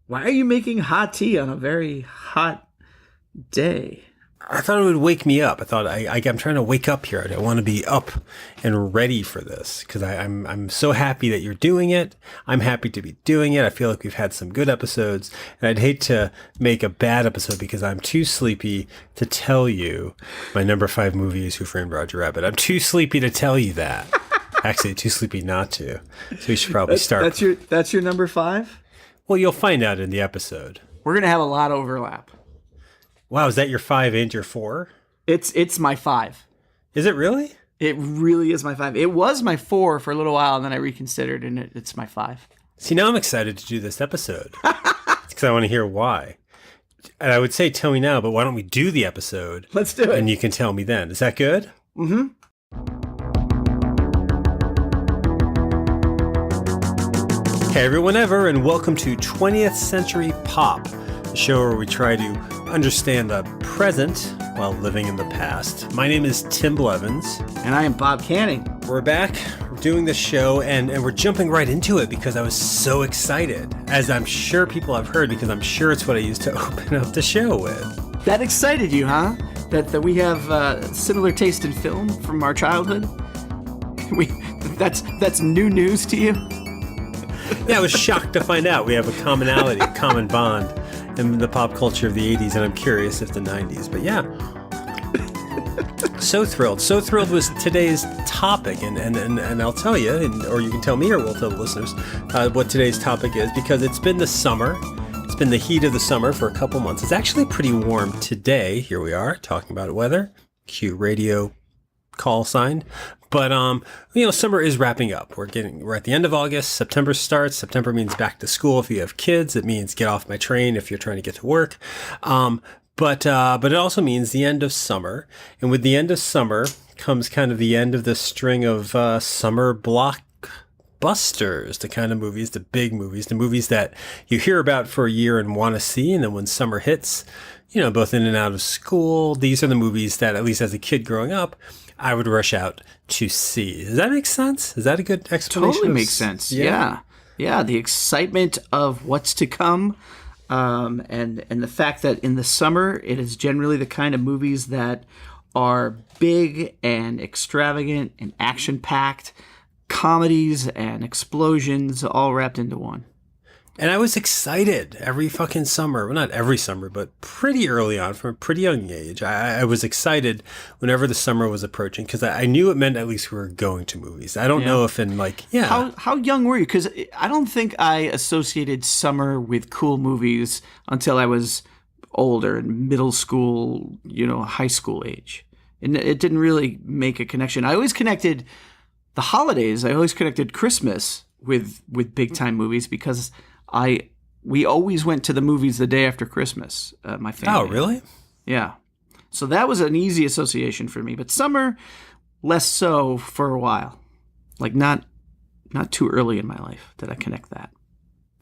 Why are you making hot tea on a very hot day? I thought it would wake me up. I thought I'm trying to wake up here. I want to be up and ready for this because I'm so happy that you're doing it. I'm happy to be doing it. I feel like we've had some good episodes, and I'd hate to make a bad episode because I'm too sleepy to tell you my number 5 movie is Who Framed Roger Rabbit. I'm too sleepy to tell you that. Actually, too sleepy not to. So we should probably start. That's your number 5? Well, you'll find out in the episode. We're gonna have a lot of overlap. Wow, is that your 5 and your 4? It's my 5. Is it really? It really is my 5. It was my 4 for a little while, and then I reconsidered, and it's my 5. See, now I'm excited to do this episode because I want to hear why. And I would say tell me now, but why don't we do the episode? Let's do it. And you can tell me then. Is that good? Mm-hmm. Hey everyone ever, and welcome to 20th Century Pop, the show where we try to understand the present while living in the past. My name is Tim Blevins. And I am Bob Canning. We're back, we're doing this show, and we're jumping right into it because I was so excited, as I'm sure people have heard, because I'm sure it's what I used to open up the show with. That excited you, huh? That we have similar taste in film from our childhood? That's new news to you? Yeah, I was shocked to find out we have a commonality, a common bond in the pop culture of the 80s, and I'm curious if the 90s. But yeah, so thrilled with today's topic, and I'll tell you, or you can tell me, or we'll tell the listeners what today's topic is, because it's been the summer. It's been the heat of the summer for a couple months. It's actually pretty warm today. Here we are talking about weather. Cue radio call sign. But, summer is wrapping up. We're at the end of August. September starts. September means back to school if you have kids. It means get off my train if you're trying to get to work. But it also means the end of summer. And with the end of summer comes kind of the end of the string of summer blockbusters, the kind of movies, the big movies, the movies that you hear about for a year and want to see. And then when summer hits, both in and out of school, these are the movies that, at least as a kid growing up, I would rush out to see. Does that make sense? Is that a good explanation? Totally makes sense. Yeah. The excitement of what's to come, and the fact that in the summer it is generally the kind of movies that are big and extravagant and action-packed, comedies and explosions all wrapped into one. And I was excited every fucking summer. Well, not every summer, but pretty early on, from a pretty young age. I was excited whenever the summer was approaching because I knew it meant at least we were going to movies. I don't know if How young were you? Because I don't think I associated summer with cool movies until I was older, in middle school, high school age. And it didn't really make a connection. I always connected the holidays. I always connected Christmas with big time movies because we always went to the movies the day after Christmas, my family. Oh, really? Yeah. So that was an easy association for me. But summer, less so for a while. Like not too early in my life did I connect that.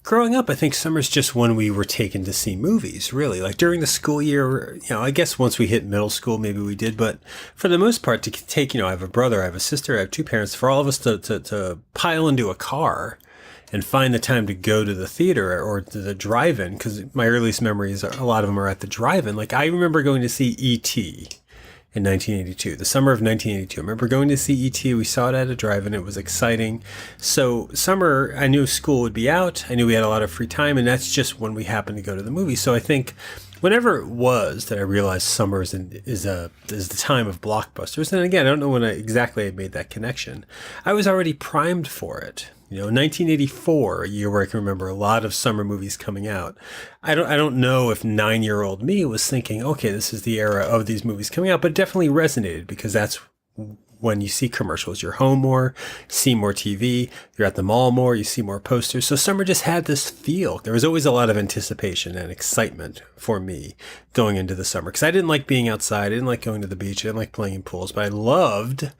Growing up, I think summer's just when we were taken to see movies, really. Like during the school year, I guess once we hit middle school, maybe we did. But for the most part, to take, I have a brother, I have a sister, I have 2 parents, for all of us to pile into a car and find the time to go to the theater or to the drive-in, because my earliest memories, a lot of them are at the drive-in. Like I remember going to see E.T. in 1982, the summer of 1982. I remember going to see E.T. We saw it at a drive-in. It was exciting. So summer, I knew school would be out. I knew we had a lot of free time, and that's just when we happened to go to the movie. So I think whenever it was that I realized summer is the time of blockbusters, and again, I don't know when exactly I made that connection, I was already primed for it. 1984, a year where I can remember a lot of summer movies coming out. I don't know if 9-year-old me was thinking, okay, this is the era of these movies coming out, but it definitely resonated because that's when you see commercials. You're home more, see more TV, you're at the mall more, you see more posters. So summer just had this feel. There was always a lot of anticipation and excitement for me going into the summer because I didn't like being outside. I didn't like going to the beach. I didn't like playing in pools, but I loved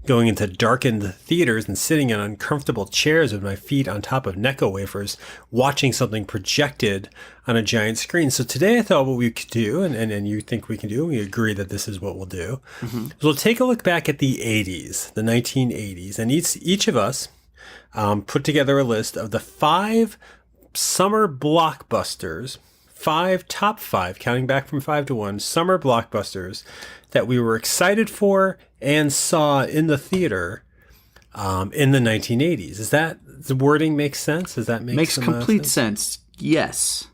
going into darkened theaters and sitting in uncomfortable chairs with my feet on top of Necco wafers, watching something projected on a giant screen. So today I thought what we could do, and you think we can do, and we agree that this is what we'll do, is we'll take a look back at the 80s, the 1980s, and each of us put together a list of the 5 summer blockbusters, top five, counting back from 5 to 1, summer blockbusters that we were excited for and saw in the theater in the 1980s. Is that, the wording makes sense? Does that make Makes complete sense. Yes.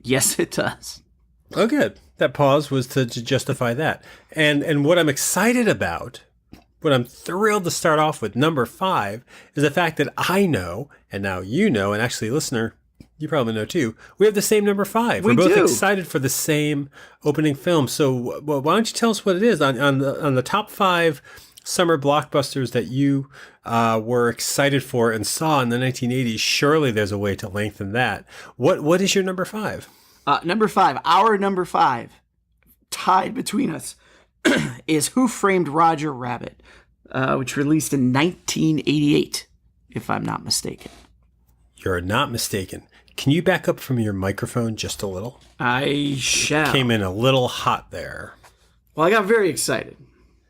Yes, it does. Oh, good. That pause was to justify that. And what I'm excited about, what I'm thrilled to start off with, number 5, is the fact that I know, and now you know, and actually, listener, you probably know too, we have the same number 5. We're both excited for the same opening film. So why don't you tell us what it is on the top 5 summer blockbusters that you were excited for and saw in the 1980s? Surely there's a way to lengthen that. What is your number 5? Number 5, our number 5, tied between us, is Who Framed Roger Rabbit, which released in 1988, if I'm not mistaken. You're not mistaken. Can you back up from your microphone just a little? I shall. Came in a little hot there. Well, I got very excited.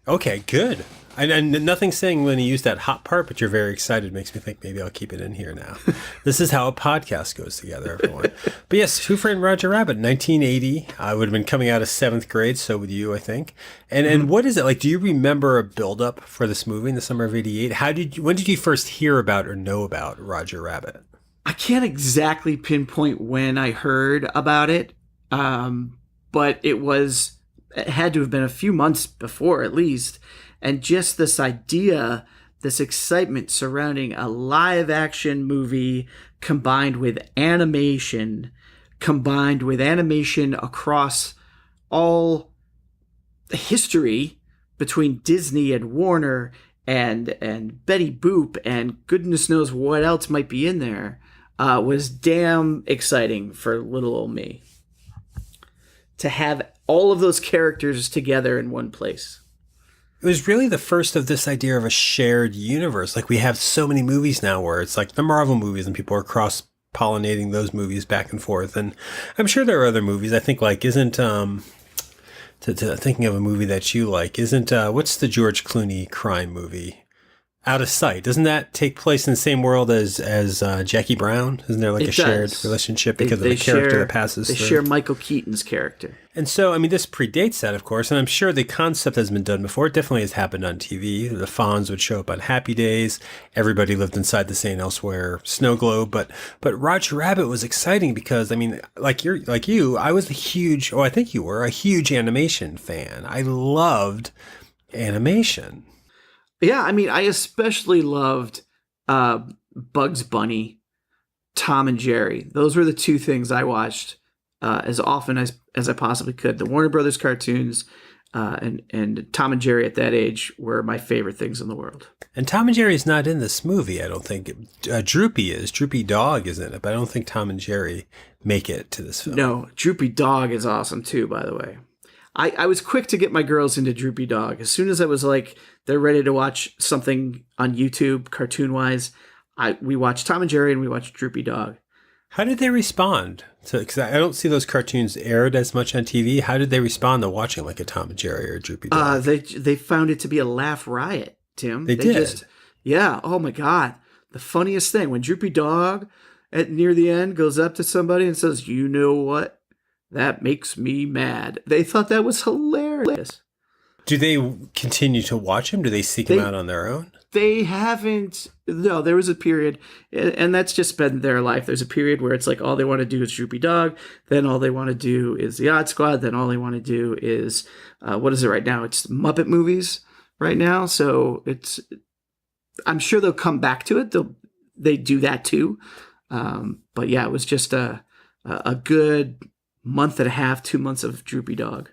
Okay, good. And nothing saying when you use that hot part, but you're very excited makes me think maybe I'll keep it in here now. This is how a podcast goes together, everyone. But yes, Who Framed Roger Rabbit, 1980. I would have been coming out of 7th grade, so would you, I think. And what is it like? Do you remember a build-up for this movie in the summer of 88? When did you first hear about or know about Roger Rabbit? I can't exactly pinpoint when I heard about it, but it had to have been a few months before at least. And just this idea, this excitement surrounding a live action movie combined with animation across all the history between Disney and Warner and Betty Boop and goodness knows what else might be in there, was damn exciting for little old me. To have all of those characters together in one place. It was really the first of this idea of a shared universe. Like we have so many movies now where it's like the Marvel movies and people are cross-pollinating those movies back and forth. And I'm sure there are other movies. I think like thinking of a movie that you like, what's the George Clooney crime movie? Out of Sight. Doesn't that take place in the same world as Jackie Brown? Isn't there like a shared relationship because of the character that passes through? They share Michael Keaton's character. And so, I mean, this predates that, of course, and I'm sure the concept has been done before. It definitely has happened on TV. The Fonz would show up on Happy Days. Everybody lived inside the St. Elsewhere snow globe. But Roger Rabbit was exciting because, I mean, like you, I was I think you were a huge animation fan. I loved animation. Yeah, I mean, I especially loved Bugs Bunny, Tom and Jerry. Those were the two things I watched as often as I possibly could. The Warner Brothers cartoons and Tom and Jerry at that age were my favorite things in the world. And Tom and Jerry is not in this movie, I don't think. Droopy is. Droopy Dog is in it, but I don't think Tom and Jerry make it to this film. No, Droopy Dog is awesome too, by the way. I was quick to get my girls into Droopy Dog. As soon as I was like, they're ready to watch something on YouTube, cartoon-wise, we watched Tom and Jerry and we watched Droopy Dog. How did they respond? Because I don't see those cartoons aired as much on TV. How did they respond to watching like a Tom and Jerry or a Droopy Dog? They found it to be a laugh riot, Tim. They did? Yeah. Oh, my God. The funniest thing, when Droopy Dog near the end goes up to somebody and says, you know what? That makes me mad. They thought that was hilarious. Do they continue to watch him? Do they seek him out on their own? They haven't. No, there was a period, and that's just been their life. There's a period where it's like all they want to do is Droopy Dog. Then all they want to do is the Odd Squad. Then all they want to do is, what is it right now? It's Muppet movies right now. So I'm sure they'll come back to it. They do that too. But yeah, it was just a good month and a half, 2 months of Droopy Dog.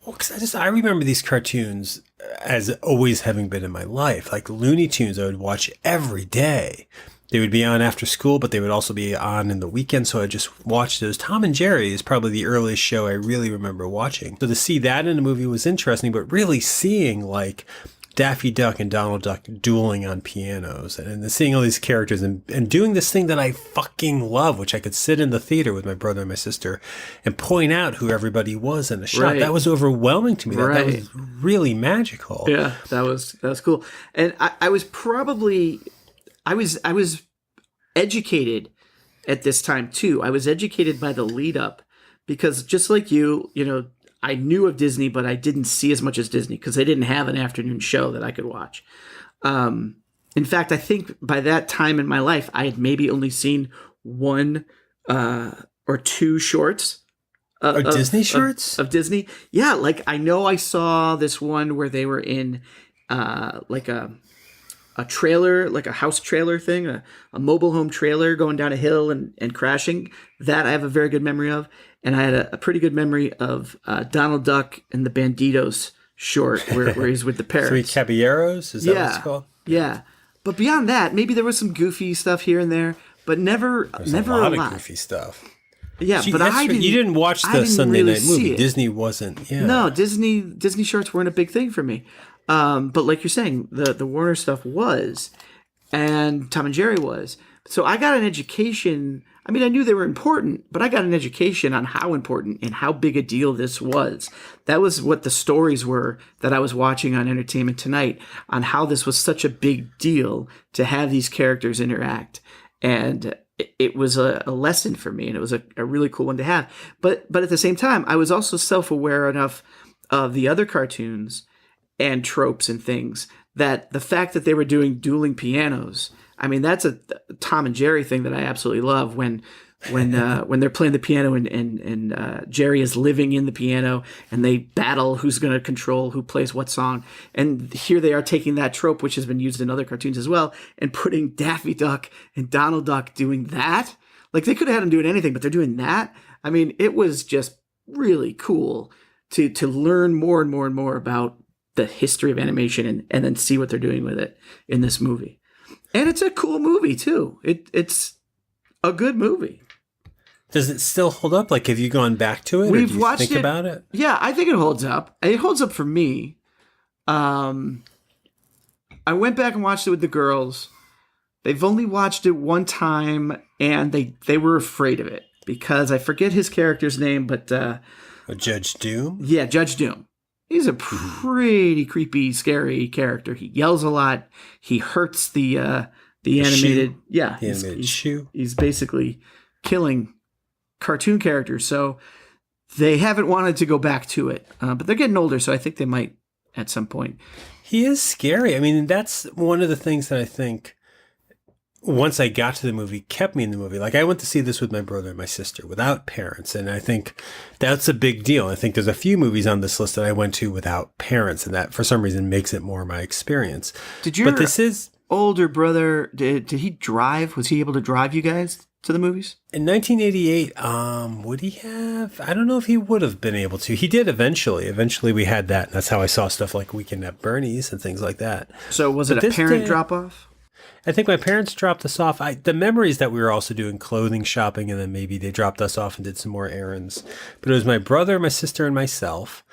Well, because I remember these cartoons as always having been in my life. Like Looney Tunes, I would watch every day. They would be on after school, but they would also be on in the weekend. So I just watched those. Tom and Jerry is probably the earliest show I really remember watching. So to see that in a movie was interesting, but really seeing like Daffy Duck and Donald Duck dueling on pianos and seeing all these characters and doing this thing that I fucking love, which I could sit in the theater with my brother and my sister and point out who everybody was in a shot. Right. That was overwhelming to me. That was really magical. Yeah, that was cool. And I was educated at this time too. I was educated by the lead up because just like you know, I knew of Disney, but I didn't see as much as Disney because they didn't have an afternoon show that I could watch. In fact, I think by that time in my life, I had maybe only seen one or two shorts. Disney shorts? Of Disney. Yeah, like I know I saw this one where they were in like a trailer, like a house trailer thing, a mobile home trailer going down a hill and crashing. That I have a very good memory of. And I had a pretty good memory of Donald Duck and the Banditos short where he's with the parrots. Three Caballeros? Is that what it's called? Yeah. But beyond that, maybe there was some goofy stuff here and there, but never a lot of goofy stuff. Yeah, So but you didn't watch the Sunday night movie. Disney wasn't. Yeah. No, Disney shorts weren't a big thing for me. But like you're saying, the Warner stuff was, and Tom and Jerry was. So I got an education. I mean, I knew they were important, but I got an education on how important and how big a deal this was. That was what the stories were that I was watching on Entertainment Tonight, on how this was such a big deal to have these characters interact. And it was a lesson for me, and it was a really cool one to have. But at the same time, I was also self-aware enough of the other cartoons and tropes and things that the fact that they were doing dueling pianos, I mean, that's a Tom and Jerry thing that I absolutely love when they're playing the piano and Jerry is living in the piano and they battle who's going to control who plays what song. And here they are taking that trope, which has been used in other cartoons as well, and putting Daffy Duck and Donald Duck doing that. Like they could have had them doing anything, but they're doing that. I mean, it was just really cool to learn more and more and more about the history of animation and then see what they're doing with it in this movie. And it's a cool movie too. It's a good movie. Does it still hold up? Like, have you gone back to it? We've or do you watched think it about it. Yeah, I think it holds up. It holds up for me. I went back and watched it with the girls. They've only watched it one time, and they were afraid of it because I forget his character's name, but Judge Doom. Yeah, Judge Doom. He's a pretty creepy, scary character. He yells a lot. He hurts the animated. Shoe. Yeah, the animated shoe. He's basically killing cartoon characters. So they haven't wanted to go back to it, but they're getting older, so I think they might at some point. He is scary. I mean, that's one of the things that I think, once I got to the movie, kept me in the movie. Like, I went to see this with my brother and my sister without parents, and I think that's a big deal. I think there's a few movies on this list that I went to without parents, and that for some reason makes it more my experience. But this is older brother, did he drive? Was he able to drive you guys to the movies? In 1988, would he have? I don't know if he would have been able to. He did eventually. Eventually we had that, and that's how I saw stuff like Weekend at Bernie's and things like that. So was it a parent drop-off? I think my parents dropped us off. The memory is that we were also doing clothing shopping, and then maybe they dropped us off and did some more errands. But it was my brother, my sister, and myself,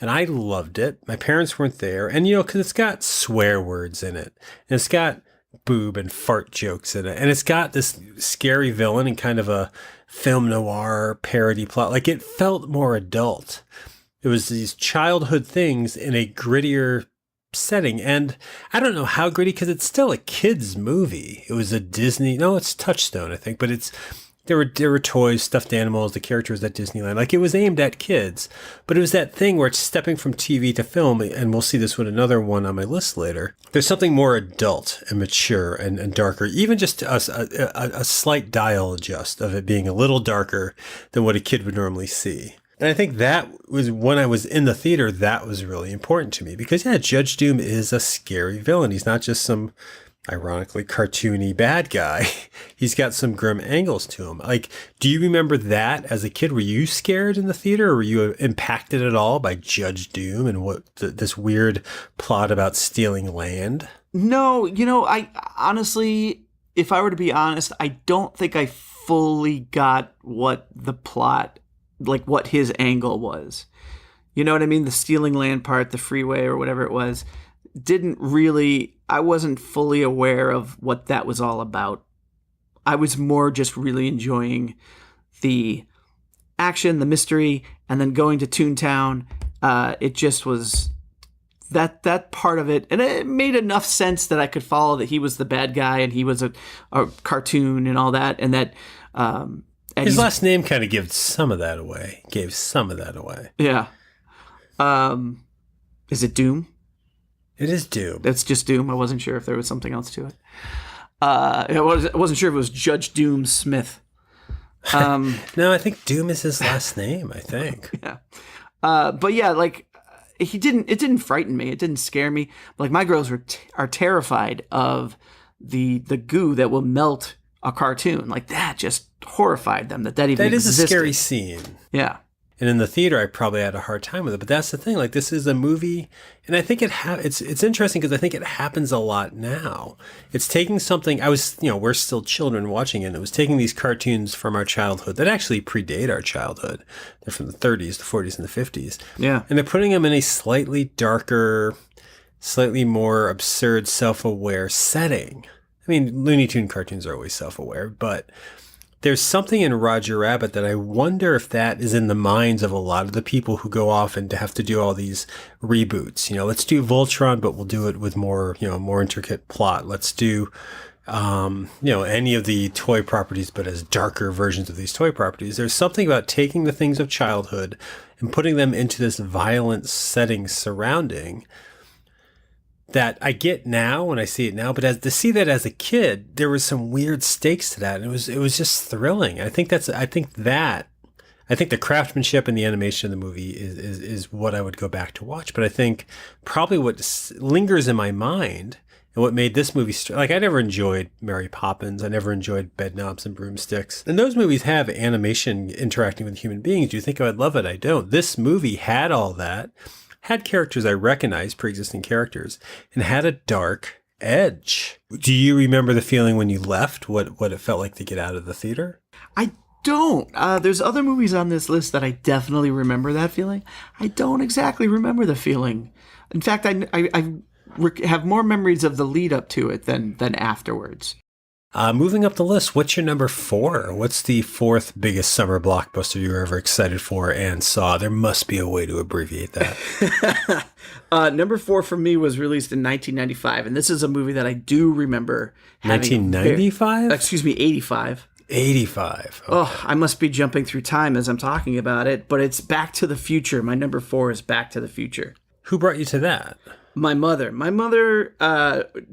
and I loved it. My parents weren't there, and because it's got swear words in it, and it's got boob and fart jokes in it, and it's got this scary villain and kind of a film noir parody plot. Like, it felt more adult. It was these childhood things in a grittier setting, and I don't know how gritty because it's still a kids movie. It was a Disney, no, it's Touchstone, I think, but there were toys, stuffed animals, the characters at Disneyland. Like, it was aimed at kids, but it was that thing where it's stepping from TV to film, and we'll see this with another one on my list later. There's something more adult and mature and darker, even just a slight dial adjust of it being a little darker than what a kid would normally see. And I think that was, when I was in the theater, that was really important to me because, yeah, Judge Doom is a scary villain. He's not just some ironically cartoony bad guy. He's got some grim angles to him. Like, do you remember that as a kid? Were you scared in the theater, or were you impacted at all by Judge Doom and what this weird plot about stealing land? No, I honestly, if I were to be honest, I don't think I fully got what the plot, like what his angle was. You know what I mean? The stealing land part, the freeway or whatever it was, I wasn't fully aware of what that was all about. I was more just really enjoying the action, the mystery, and then going to Toontown. It just was that part of it, and it made enough sense that I could follow that he was the bad guy and he was a cartoon and all that, and that his last name kind of gave some of that away. Yeah. Is it Doom? It is Doom. That's just Doom. I wasn't sure if there was something else to it. I wasn't sure if it was Judge Doom Smith. No, I think Doom is his last name, I think. Yeah. But yeah, like it didn't frighten me. It didn't scare me. Like my girls are terrified of the goo that will melt a cartoon. Like that just horrified them that even That is existed. a scary scene. Yeah. And in the theater, I probably had a hard time with it. But that's the thing. Like, this is a movie, and I think it's interesting because I think it happens a lot now. It's taking something. We're still children watching it. And it was taking these cartoons from our childhood that actually predate our childhood. They're from the 30s, the 40s, and the 50s. Yeah. And they're putting them in a slightly darker, slightly more absurd, self-aware setting. I mean, Looney Tune cartoons are always self-aware, but there's something in Roger Rabbit that I wonder if that is in the minds of a lot of the people who go off and have to do all these reboots. Let's do Voltron, but we'll do it with more intricate plot. Let's do, any of the toy properties, but as darker versions of these toy properties. There's something about taking the things of childhood and putting them into this violent setting surrounding that I get now when I see it now, but to see that as a kid, there was some weird stakes to that, and it was just thrilling. I think the craftsmanship and the animation of the movie is what I would go back to watch. But I think probably what lingers in my mind and what made this movie like I never enjoyed Mary Poppins, I never enjoyed Bedknobs and Broomsticks, and those movies have animation interacting with human beings. Do you think I would love it? I don't. This movie had all that. Had characters I recognized, pre-existing characters, and had a dark edge. Do you remember the feeling when you left, what it felt like to get out of the theater? I don't. There's other movies on this list that I definitely remember that feeling. I don't exactly remember the feeling. In fact, I have more memories of the lead up to it than afterwards. Moving up the list, what's your number 4? What's the 4th biggest summer blockbuster you were ever excited for and saw? There must be a way to abbreviate that. Number 4 for me was released in 1995, and this is a movie that I do remember having. 1995? 85. 85. Okay. Oh, I must be jumping through time as I'm talking about it, but it's Back to the Future. My number 4 is Back to the Future. Who brought you to that? My mother. My mother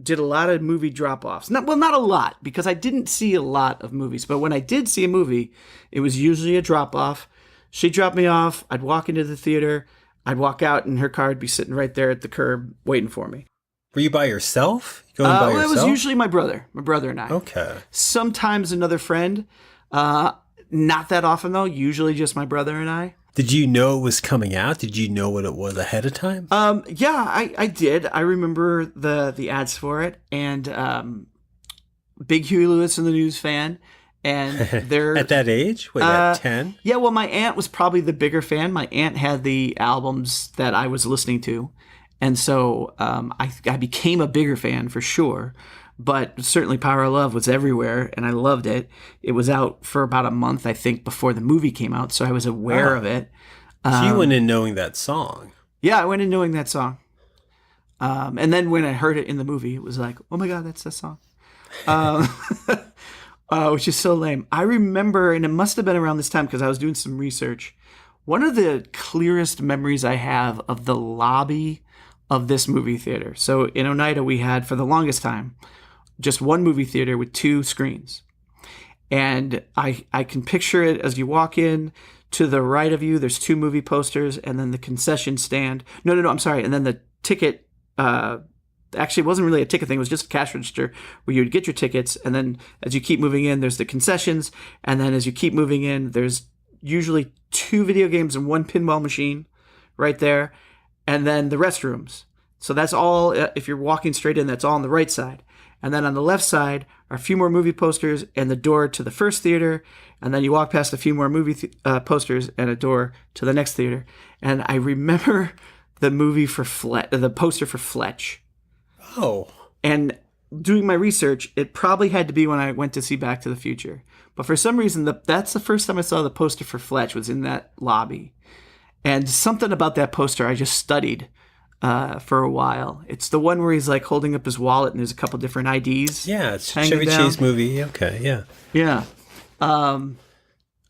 did a lot of movie drop-offs. Not a lot, because I didn't see a lot of movies. But when I did see a movie, it was usually a drop-off. She'd drop me off. I'd walk into the theater. I'd walk out, and her car would be sitting right there at the curb waiting for me. Were you by yourself? Yourself? It was usually my brother and I. Okay. Sometimes another friend. Not that often, though. Usually just my brother and I. Did you know it was coming out? Did you know what it was ahead of time? Yeah, I did. I remember the ads for it, and big Huey Lewis and the News fan, and they're at that age. Wait, at 10? Yeah, well, my aunt was probably the bigger fan. My aunt had the albums that I was listening to, and so I became a bigger fan for sure. But certainly Power of Love was everywhere, and I loved it. It was out for about a month, I think, before the movie came out, so I was aware of it. So you went in knowing that song. Yeah, I went in knowing that song. And then when I heard it in the movie, it was like, oh my God, that's that song. Which is so lame. I remember, and it must have been around this time because I was doing some research, one of the clearest memories I have of the lobby of this movie theater. So in Oneida, we had, for the longest time, just one movie theater with 2 screens. And I can picture it as you walk in. To the right of you, there's 2 movie posters, and then the concession stand. No, I'm sorry. And then the ticket, actually, it wasn't really a ticket thing. It was just a cash register where you would get your tickets. And then as you keep moving in, there's the concessions. And then as you keep moving in, there's usually 2 video games and 1 pinball machine right there. And then the restrooms. So that's all, if you're walking straight in, that's all on the right side. And then on the left side are a few more movie posters and the door to the first theater. And then you walk past a few more movie posters and a door to the next theater. And I remember the movie for the poster for Fletch. Oh. And doing my research, it probably had to be when I went to see Back to the Future. But for some reason, that's the first time I saw the poster for Fletch was in that lobby. And something about that poster I just studied for a while. It's the one where he's like holding up his wallet and there's a couple different IDs. Yeah, it's a hanging Chevy down. Chase movie. Okay, yeah. Yeah.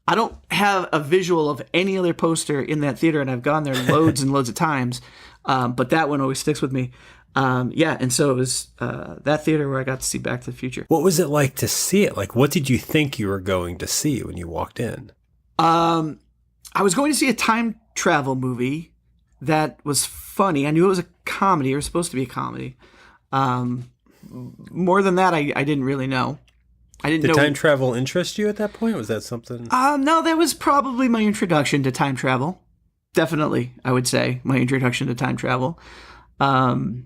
I don't have a visual of any other poster in that theater, and I've gone there loads and loads of times, but that one always sticks with me. Yeah, and so it was that theater where I got to see Back to the Future. What was it like to see it? Like, what did you think you were going to see when you walked in? I was going to see a time travel movie that was funny. I knew it was a comedy, or supposed to be a comedy. More than that, I didn't really know. I didn't know. Did time travel interest you at that point? Was that something? No, that was probably my introduction to time travel. Definitely, I would say my introduction to time travel. And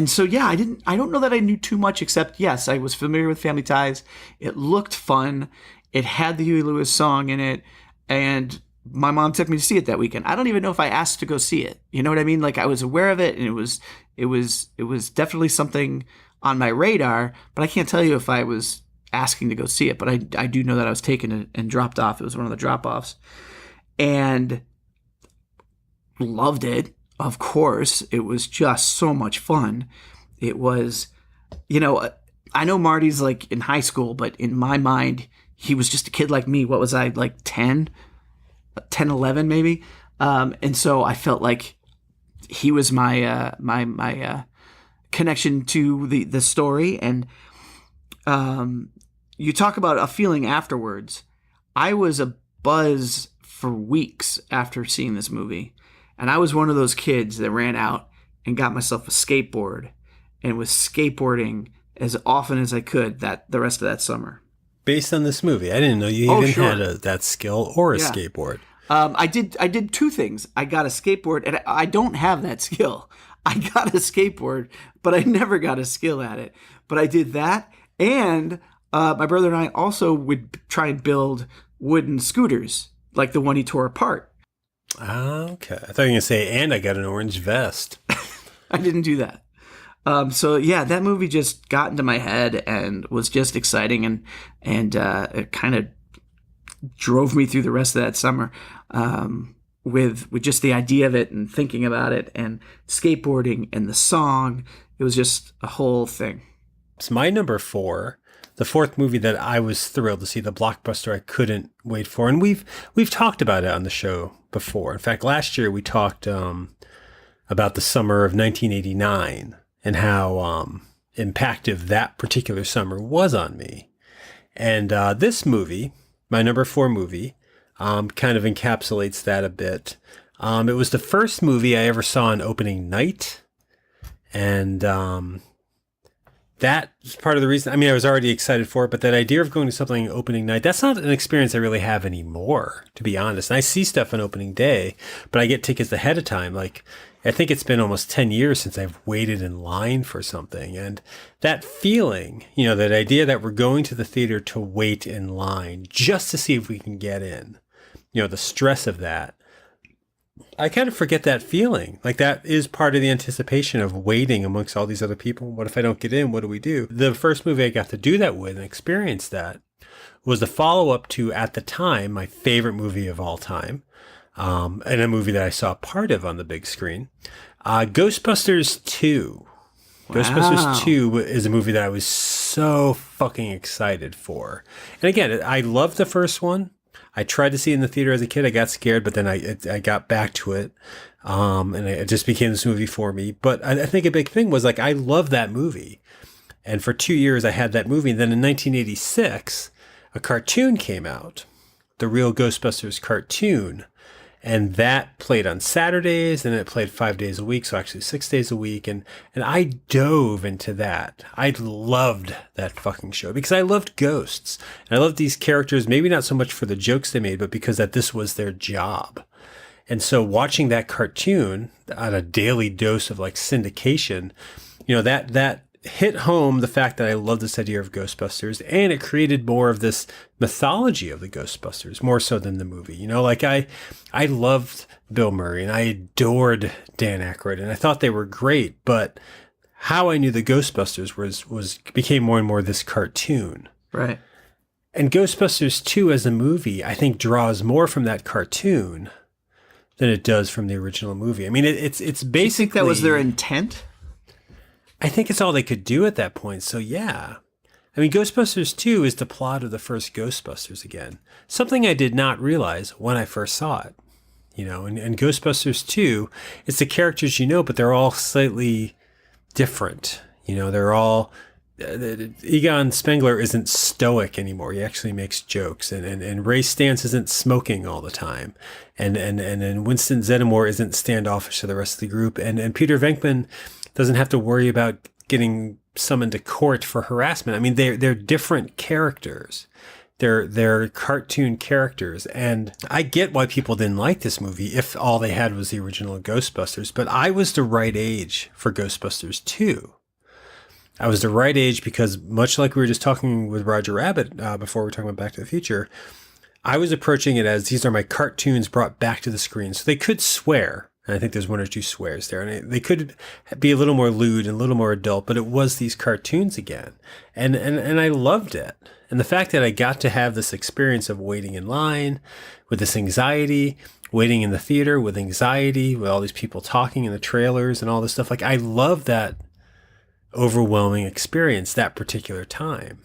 so, yeah, I don't know that I knew too much, except, yes, I was familiar with Family Ties. It looked fun. It had the Huey Lewis song in it. And my mom took me to see it that weekend. I don't even know if I asked to go see it. You know what I mean? Like, I was aware of it, and it was definitely something on my radar, but I can't tell you if I was asking to go see it. But I do know that I was taken and dropped off. It was one of the drop-offs. And loved it. Of course, it was just so much fun. It was, I know Marty's like in high school, but in my mind, he was just a kid like me. What was I, like 10, 11 maybe? And so I felt like he was my my connection to the story. And you talk about a feeling afterwards. I was a buzz for weeks after seeing this movie. And I was one of those kids that ran out and got myself a skateboard and was skateboarding as often as I could the rest of that summer. Based on this movie, I didn't know you even had that skill or a skateboard. I did two things. I got a skateboard, and I don't have that skill. I got a skateboard, but I never got a skill at it. But I did that, and my brother and I also would try and build wooden scooters, like the one he tore apart. Okay. I thought you were going to say, and I got an orange vest. I didn't do that. So yeah, that movie just got into my head and was just exciting, and it kind of drove me through the rest of that summer with just the idea of it and thinking about it and skateboarding and the song. It was just a whole thing. It's my number 4. The fourth movie that I was thrilled to see, the blockbuster I couldn't wait for. And we've talked about it on the show before. In fact, last year we talked about the summer of 1989 and how impactful that particular summer was on me. And this movie, my number 4 movie, kind of encapsulates that a bit. It was the first movie I ever saw on opening night. And that is part of the reason. I mean, I was already excited for it, but that idea of going to something opening night, that's not an experience I really have anymore, to be honest. And I see stuff on opening day, but I get tickets ahead of time. Like, I think it's been almost 10 years since I've waited in line for something. And that feeling, that idea that we're going to the theater to wait in line just to see if we can get in, the stress of that. I kind of forget that feeling. Like, that is part of the anticipation of waiting amongst all these other people. What if I don't get in? What do we do? The first movie I got to do that with and experience that was the follow-up to, at the time, my favorite movie of all time, and a movie that I saw part of on the big screen, Ghostbusters 2. Wow. Ghostbusters 2 is a movie that I was so fucking excited for. And again, I loved the first one. I tried to see it in the theater as a kid. I got scared, but then I got back to it. And it just became this movie for me. But I think a big thing was, like, I love that movie. And for 2 years I had that movie. And then in 1986, a cartoon came out, the real Ghostbusters cartoon. And that played on Saturdays, and it played 5 days a week, so actually 6 days a week. And I dove into that. I loved that fucking show because I loved ghosts. And I loved these characters, maybe not so much for the jokes they made, but because that this was their job. And so watching that cartoon on a daily dose of like syndication, that hit home the fact that I love this idea of Ghostbusters, and it created more of this mythology of the Ghostbusters, more so than the movie. I loved Bill Murray and I adored Dan Aykroyd, and I thought they were great, but how I knew the Ghostbusters became more and more this cartoon. Right. And Ghostbusters 2 as a movie, I think, draws more from that cartoon than it does from the original movie. I mean, it's basically... Do you think that was their intent? I think it's all they could do at that point. So yeah. I mean, Ghostbusters 2 is the plot of the first Ghostbusters again. Something I did not realize when I first saw it. And Ghostbusters 2, it's the characters but they're all slightly different. They're all... Egon Spengler isn't stoic anymore. He actually makes jokes. And Ray Stantz isn't smoking all the time. And Winston Zeddemore isn't standoffish to the rest of the group. And Peter Venkman doesn't have to worry about getting summoned to court for harassment. I mean, they're different characters. They're cartoon characters. And I get why people didn't like this movie if all they had was the original Ghostbusters. But I was the right age for Ghostbusters 2. I was the right age because, much like we were just talking with Roger Rabbit before we were talking about Back to the Future, I was approaching it as these are my cartoons brought back to the screen. So they could swear. And I think there's one or two swears there. And they could be a little more lewd and a little more adult, but it was these cartoons again. And I loved it. And the fact that I got to have this experience of waiting in line with this anxiety, waiting in the theater with anxiety, with all these people talking in the trailers and all this stuff. Like, I love that overwhelming experience that particular time.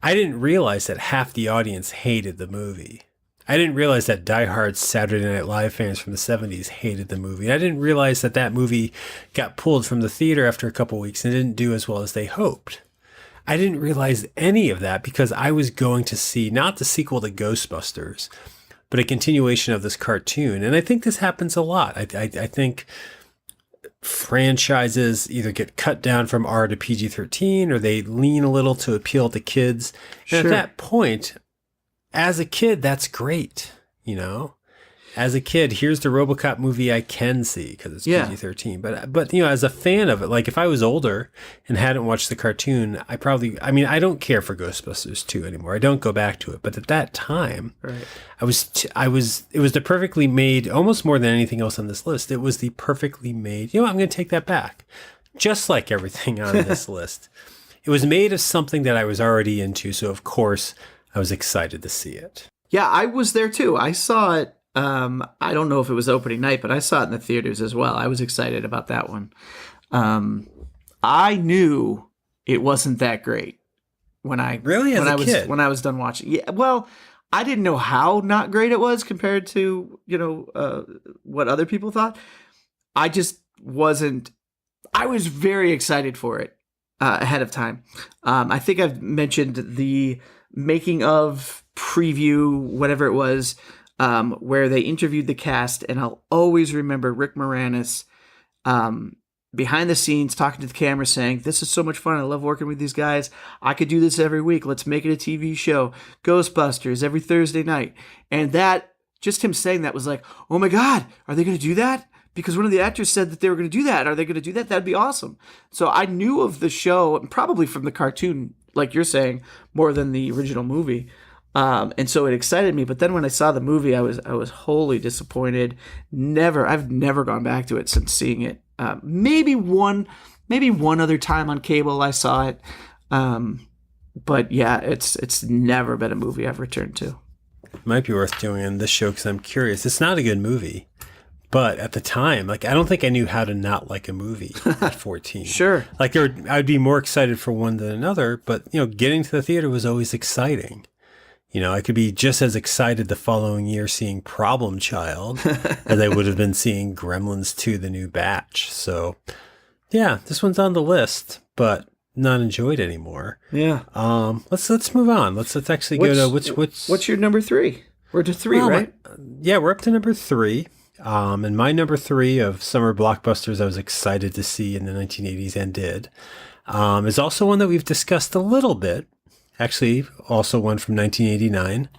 I didn't realize that half the audience hated the movie. I didn't realize that diehard Saturday Night Live fans from the 70s hated the movie. I didn't realize that movie got pulled from the theater after a couple weeks and didn't do as well as they hoped. I didn't realize any of that because I was going to see not the sequel to Ghostbusters, but a continuation of this cartoon. And I think this happens a lot. I think franchises either get cut down from R to PG-13 or they lean a little to appeal to kids. And at that point, as a kid, that's great. As a kid, here's the RoboCop movie I can see because it's PG-13. But as a fan of it, like if I was older and hadn't watched the cartoon, I don't care for Ghostbusters 2 anymore. I don't go back to it. But at that time, right. It was the perfectly made, almost more than anything else on this list. It was the perfectly made, I'm going to take that back. Just like everything on this list. It was made of something that I was already into. So of course, I was excited to see it. Yeah, I was there too. I saw it. I don't know if it was opening night, but I saw it in the theaters as well. I was excited about that one. I knew it wasn't that great when I was done watching. Yeah, well, I didn't know how not great it was compared to what other people thought. I just wasn't. I was very excited for it ahead of time. I think I've mentioned the making of preview, whatever it was. Where they interviewed the cast, and I'll always remember Rick Moranis behind the scenes talking to the camera saying, "This is so much fun. I love working with these guys. I could do this every week. Let's make it a TV show. Ghostbusters every Thursday night." And that, just him saying that was like, oh my God, are they going to do that? Because one of the actors said that they were going to do that. Are they going to do that? That'd be awesome. So I knew of the show, and probably from the cartoon, like you're saying, more than the original movie. And so it excited me, but then when I saw the movie, I was wholly disappointed. I've never gone back to it since seeing it. Maybe one other time on cable I saw it. But yeah, it's never been a movie I've returned to. It might be worth doing in this show because I'm curious. It's not a good movie, but at the time, I don't think I knew how to not like a movie at 14. Sure. I'd be more excited for one than another, but getting to the theater was always exciting. I could be just as excited the following year seeing Problem Child as I would have been seeing Gremlins 2, The New Batch. So, yeah, this one's on the list, but not enjoyed anymore. Yeah. Let's move on. Let's actually go to what's your number 3? We're to 3, right? Yeah, we're up to number 3. And my number 3 of Summer Blockbusters I was excited to see in the 1980s and did is also one that we've discussed a little bit. Actually, also one from 1989,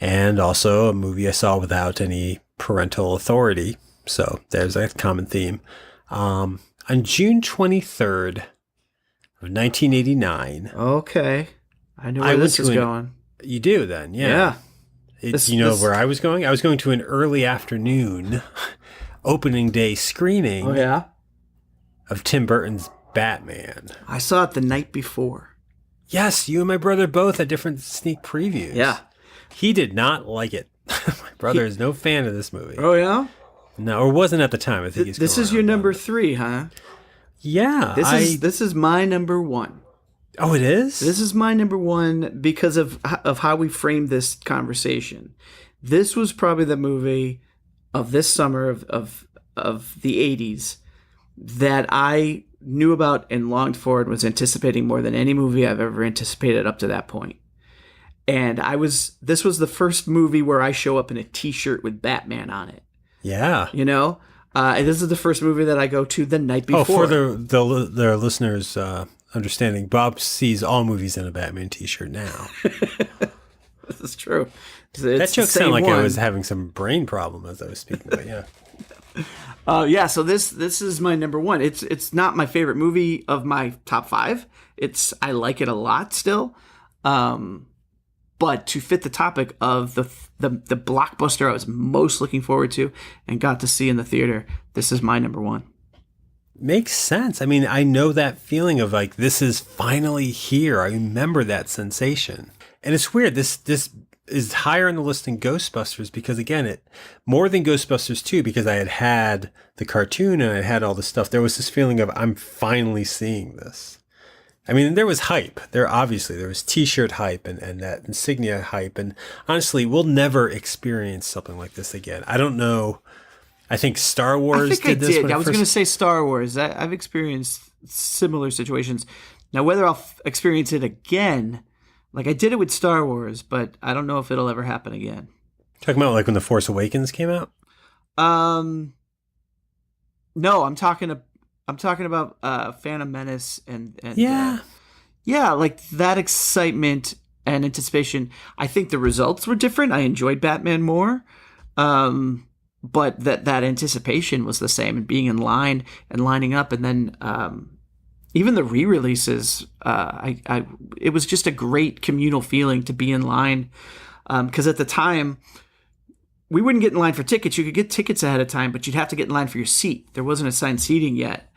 and also a movie I saw without any parental authority. So there's a common theme. On June 23rd of 1989. Okay. I know where this is going. You do then, yeah. Where I was going? I was going to an early afternoon opening day screening of Tim Burton's Batman. I saw it the night before. Yes, you and my brother both had different sneak previews. Yeah. He did not like it. My brother is no fan of this movie. Oh, yeah? No, or wasn't at the time. I think he's This come is your around on number it. 3, huh? Yeah. This is my number 1. Oh, it is? This is my number 1 because of how we framed this conversation. This was probably the movie of this summer of the 80s that I knew about and longed for and was anticipating more than any movie I've ever anticipated up to that point. And this was the first movie where I show up in a t-shirt with Batman on it. Yeah. You know? This is the first movie that I go to the night before. Oh, for the listeners' understanding, Bob sees all movies in a Batman t-shirt now. This is true. That joke sounded like I was having some brain problem as I was speaking, but yeah. Yeah, so this is my number 1. It's not my favorite movie of my top 5. I like it a lot still. But to fit the topic of the blockbuster I was most looking forward to and got to see in the theater, this is my number 1. Makes sense. I mean, I know that feeling of like, this is finally here. I remember that sensation. And it's weird. This is higher on the list than Ghostbusters because, again, more than Ghostbusters 2, because I had the cartoon and I had all the stuff. There was this feeling of, I'm finally seeing this. I mean, there was hype. There was t-shirt hype and that insignia hype. And honestly, we'll never experience something like this again. I don't know. I think Star Wars did this. I was going to say Star Wars. I've experienced similar situations. Now, whether I'll experience it again, like I did it with Star Wars, but I don't know if it'll ever happen again. Talking about like when The Force Awakens came out? No, I'm talking about Phantom Menace and yeah. Like that excitement and anticipation. I think the results were different. I enjoyed Batman more. But that anticipation was the same, and being in line and lining up, and then even the re-releases, it was just a great communal feeling to be in line. Because at the time, we wouldn't get in line for tickets. You could get tickets ahead of time, but you'd have to get in line for your seat. There wasn't assigned seating yet.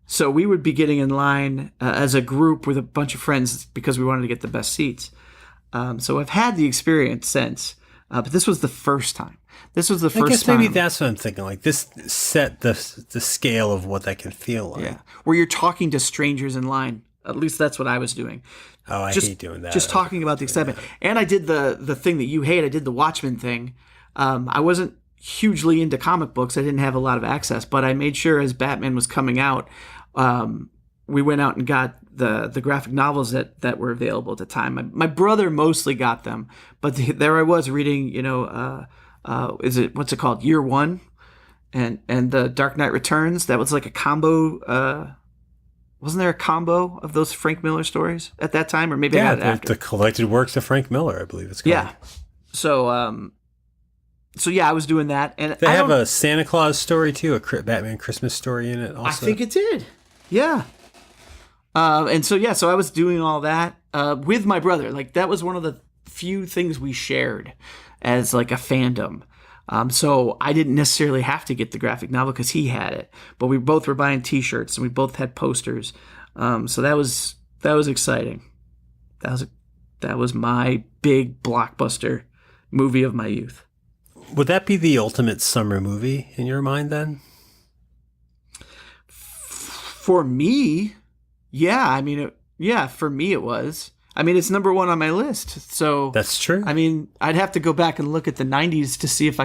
So we would be getting in line as a group with a bunch of friends because we wanted to get the best seats. So I've had the experience since, but this was the first time. This was the first time. I guess maybe that's what I'm thinking. Like this set the scale of what that can feel like. Yeah, where you're talking to strangers in line. At least that's what I was doing. Oh, I hate doing that. Just talking about the excitement. And I did the thing that you hate. I did the Watchmen thing. I wasn't hugely into comic books. I didn't have a lot of access, but I made sure as Batman was coming out, we went out and got the graphic novels that were available at the time. My brother mostly got them, but there I was reading, what's it called? Year One and the Dark Knight Returns. That was like a combo. Wasn't there a combo of those Frank Miller stories at that time? Or maybe I got it after. The collected works of Frank Miller, I believe it's called. Yeah. So yeah, I was doing that. And they have a Santa Claus story too, a Batman Christmas story in it also. I think it did. Yeah. So I was doing all that with my brother. Like that was one of the few things we shared as like a fandom. So I didn't necessarily have to get the graphic novel because he had it, but we both were buying T-shirts and we both had posters. So that was exciting. That was my big blockbuster movie of my youth. Would that be the ultimate summer movie in your mind then? For me, yeah. I mean, for me it was. I mean, it's number 1 on my list. So that's true. I mean, I'd have to go back and look at the 90s to see if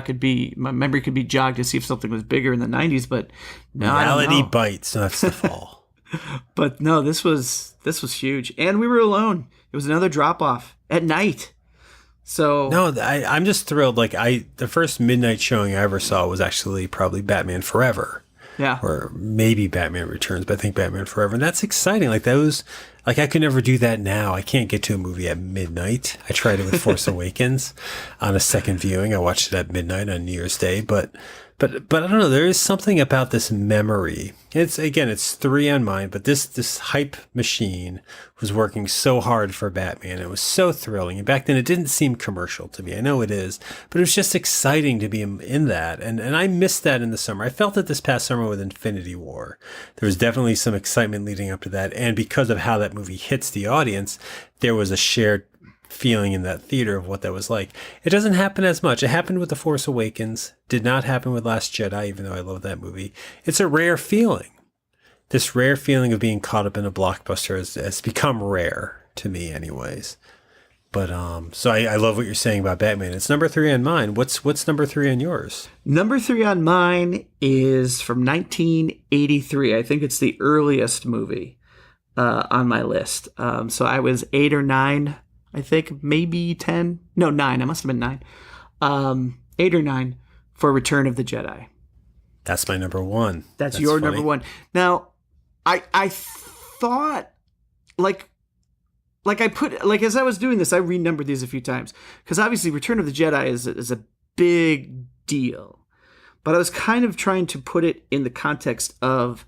my memory could be jogged to see if something was bigger in the 90s, but no, reality bites, so that's the fall. But no, this was huge. And we were alone. It was another drop off at night. So no, I'm just thrilled. Like the first midnight showing I ever saw was actually probably Batman Forever. Yeah. Or maybe Batman Returns, but I think Batman Forever. And that's exciting. Like I could never do that now. I can't get to a movie at midnight. I tried it with Force Awakens on a second viewing. I watched it at midnight on New Year's Day, but I don't know. There is something about this memory. It's 3 on mine, but this hype machine was working so hard for Batman. It was so thrilling. And back then it didn't seem commercial to me. I know it is, but it was just exciting to be in that. And I missed that in the summer. I felt it this past summer with Infinity War. There was definitely some excitement leading up to that. And because of how that movie hits the audience, there was a shared feeling in that theater of what that was like. It doesn't happen as much. It happened with The Force Awakens. Did not happen with Last Jedi, even though I love that movie. It's a rare feeling. This rare feeling of being caught up in a blockbuster has become rare to me anyways. But so I love what you're saying about Batman. It's number 3 on mine. What's number 3 on yours? Number 3 on mine is from 1983. I think it's the earliest movie on my list. So I was 8 or 9, I think, maybe 10. No, 9. I must have been 9. 8 or 9 for Return of the Jedi. That's my number 1. That's your funny. number 1. Now, I thought, as I was doing this, I renumbered these a few times. Because obviously Return of the Jedi is a big deal. But I was kind of trying to put it in the context of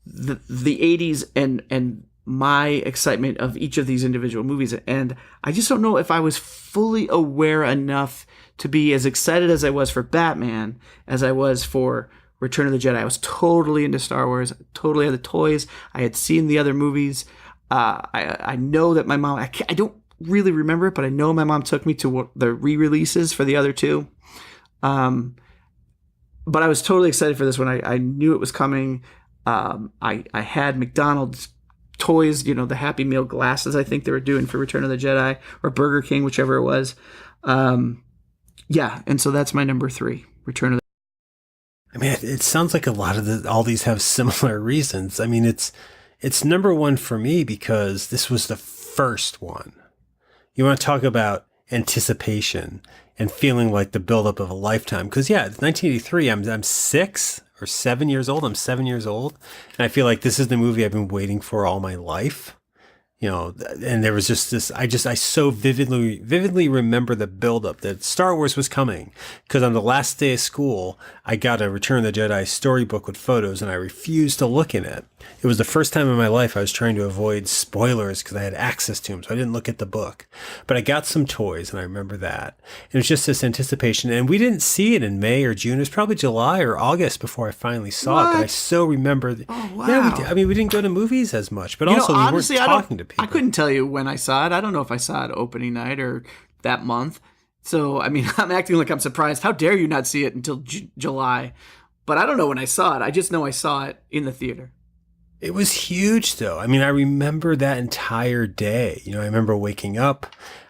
the 80s and my excitement of each of these individual movies. And I just don't know if I was fully aware enough to be as excited as I was for Batman as I was for Return of the Jedi. I was totally into Star Wars, totally had the toys. I had seen the other movies. I know that my mom, I don't really remember it, but I know my mom took me to the re-releases for the other two. But I was totally excited for this one. I knew it was coming. I had McDonald's toys, the Happy Meal glasses I think they were doing for Return of the Jedi, or Burger King, whichever it was. Yeah, and so that's my number 3, Return of the I mean, it sounds like a lot of all these have similar reasons. I mean, it's number 1 for me because this was the first one. You want to talk about anticipation and feeling like the buildup of a lifetime. Because yeah, it's 1983. I'm 6 or 7 years old. I'm 7 years old, and I feel like this is the movie I've been waiting for all my life. And there was just this, I so vividly remember the buildup that Star Wars was coming. Because on the last day of school, I got a Return of the Jedi storybook with photos and I refused to look in it. It was the first time in my life I was trying to avoid spoilers because I had access to them, so I didn't look at the book. But I got some toys and I remember that. And it was just this anticipation. And we didn't see it in May or June. It was probably July or August before I finally saw it. But I so remember. Oh, wow. Yeah, we didn't go to movies as much. But also honestly, we weren't talking to people. I couldn't tell you when I saw it. I don't know if I saw it opening night or that month. So, I mean, I'm acting like I'm surprised. How dare you not see it until July? But I don't know when I saw it. I just know I saw it in the theater. It was huge, though. I mean, I remember that entire day. I remember waking up.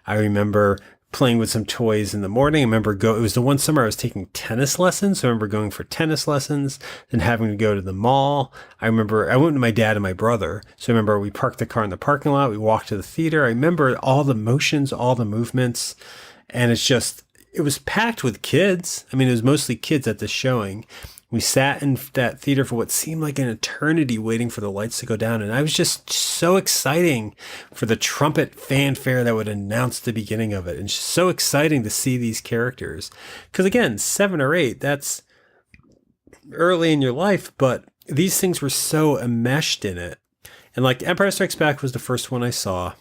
I remember playing with some toys in the morning. I remember it was the one summer I was taking tennis lessons. So I remember going for tennis lessons and having to go to the mall. I remember I went with my dad and my brother. So I remember we parked the car in the parking lot. We walked to the theater. I remember all the motions, all the movements. And it was packed with kids. I mean, it was mostly kids at the showing. We sat in that theater for what seemed like an eternity waiting for the lights to go down. And I was just so exciting for the trumpet fanfare that would announce the beginning of it. And just so exciting to see these characters. Because again, 7 or 8, that's early in your life, but these things were so enmeshed in it. And like Empire Strikes Back was the first one I saw.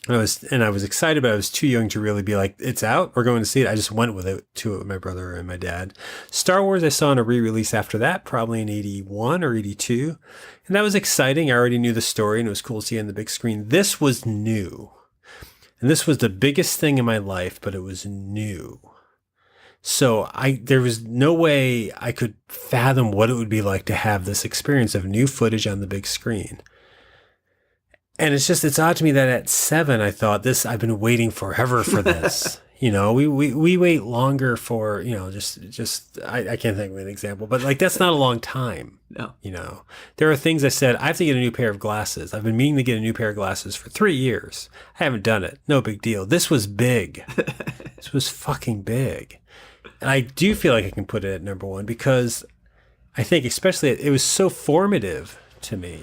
I was excited, but I was too young to really be like, it's out, we're going to see it. I just went with it with my brother and my dad. Star Wars I saw in a re-release after that, probably in 81 or 82. And that was exciting. I already knew the story and it was cool to see it on the big screen. This was new. And this was the biggest thing in my life, but it was new. So there was no way I could fathom what it would be like to have this experience of new footage on the big screen. And it's odd to me that at 7, I thought I've been waiting forever for this. We wait longer for, I can't think of an example, but like, that's not a long time. No. There are things I said, I have to get a new pair of glasses. I've been meaning to get a new pair of glasses for 3 years. I haven't done it. No big deal. This was big. This was fucking big. And I do feel like I can put it at number 1 because I think especially it was so formative to me.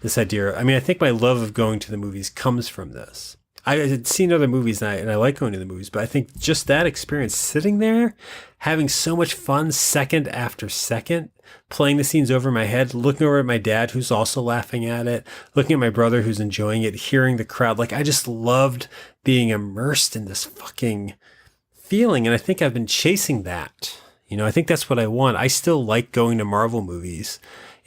This idea, I think my love of going to the movies comes from this. I had seen other movies and I like going to the movies, but I think just that experience, sitting there, having so much fun second after second, playing the scenes over my head, looking over at my dad who's also laughing at it, looking at my brother who's enjoying it, hearing the crowd. Like, I just loved being immersed in this fucking feeling. And I think I've been chasing that. I think that's what I want. I still like going to Marvel movies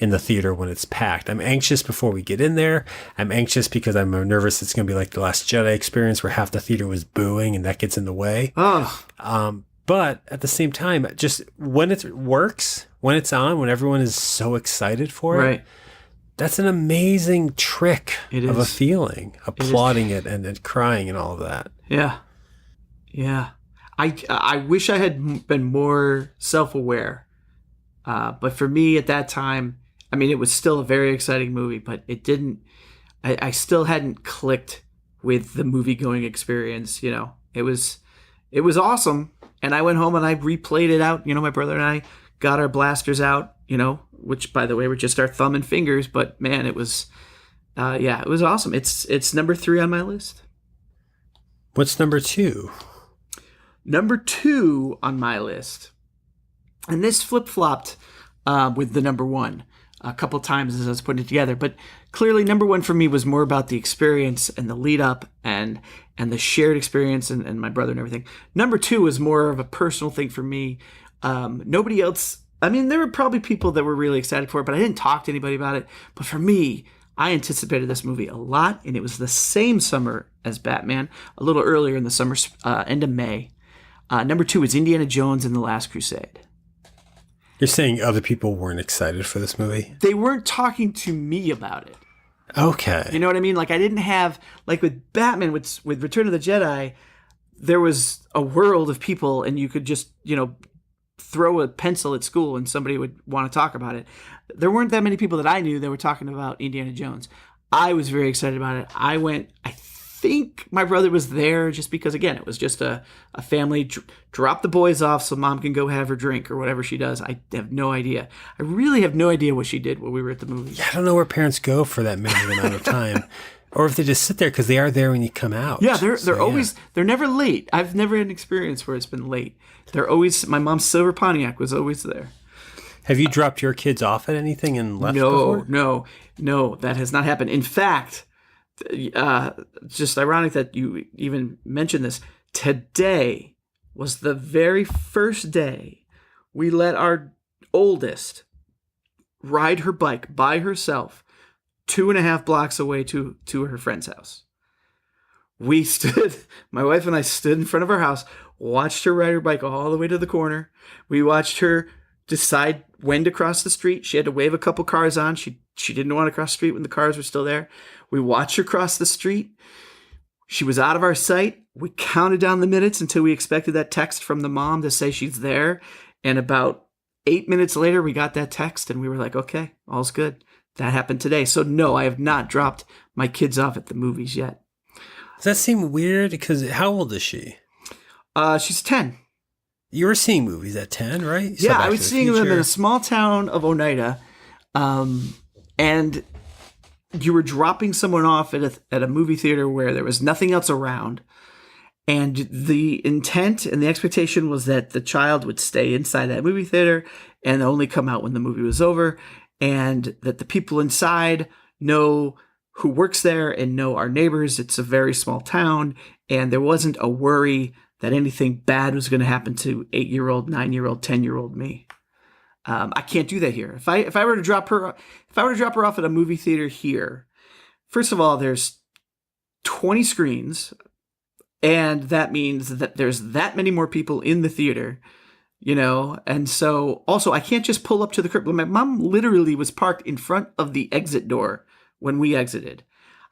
in the theater when it's packed. I'm anxious before we get in there. I'm anxious because I'm nervous it's going to be like the Last Jedi experience where half the theater was booing and that gets in the way. Oh, But at the same time, just when it works, when it's on, when everyone is so excited for it, right. that's an amazing trick It of a is. feeling, applauding it and crying and all of that. Yeah. Yeah. I wish I had been more self-aware. But for me at that time, I mean, it was still a very exciting movie, but it didn't, I still hadn't clicked with the movie-going experience, you know. It was awesome. And I went home and I replayed it out. You know, my brother and I got our blasters out, you know, which, by the way, were just our thumb and fingers. But, man, it was, it was awesome. It's number 3 on my list. What's number 2? Number 2 on my list, and this flip-flopped with the number 1 a couple times as I was putting it together, but clearly number 1 for me was more about the experience and the lead-up and the shared experience and my brother and everything. Number 2 was more of a personal thing for me. Nobody else, I mean, there were probably people that were really excited for it, but I didn't talk to anybody about it. But for me, I anticipated this movie a lot, and it was the same summer as Batman, a little earlier in the summer, end of May. Number 2 is Indiana Jones and the Last Crusade. You're saying other people weren't excited for this movie? They weren't talking to me about it. Okay. You know what I mean? Like, I didn't have, like with Batman, with Return of the Jedi, there was a world of people and you could just, you know, throw a pencil at school and somebody would want to talk about it. There weren't that many people that I knew that were talking about Indiana Jones. I was very excited about it. I think my brother was there just because, again, it was just a family drop the boys off so mom can go have her drink or whatever she does. I have no idea. I really have no idea what she did when we were at the movies. Yeah, I don't know where parents go for that minimum amount of time. Or if they just sit there because they are there when you come out. Yeah, they're always, they're never late. I've never had an experience where it's been late. They're always, my mom's silver Pontiac was always there. Have you dropped your kids off at anything and left before? No, that has not happened. In fact, just ironic that you even mentioned this. Today was the very first day we let our oldest ride her bike by herself 2.5 blocks away to her friend's house. We stood, my wife and I stood in front of her house, watched her ride her bike all the way to the corner. We watched her decide when to cross the street. She had to wave a couple cars on. She didn't want to cross the street when the cars were still there. We watched her cross the street. She was out of our sight. We counted down the minutes until we expected that text from the mom to say she's there. And about 8 minutes later, we got that text and we were like, okay, all's good. That happened today. So no, I have not dropped my kids off at the movies yet. Does that seem weird? Because how old is she? She's 10. You were seeing movies at 10, right? You saw Yeah, Back I to was the seeing them in Future. a small town of Oneida. And you were dropping someone off at a movie theater where there was nothing else around. And the intent and the expectation was that the child would stay inside that movie theater and only come out when the movie was over. And that the people inside know who works there and know our neighbors. It's a very small town. And there wasn't a worry that anything bad was going to happen to 8-year-old, 9-year-old, 10-year-old me. I can't do that here. If I were to drop her off at a movie theater here, first of all, there's 20 screens, and that means that there's that many more people in the theater, you know. And so, also, I can't just pull up to the curb. My mom literally was parked in front of the exit door when we exited.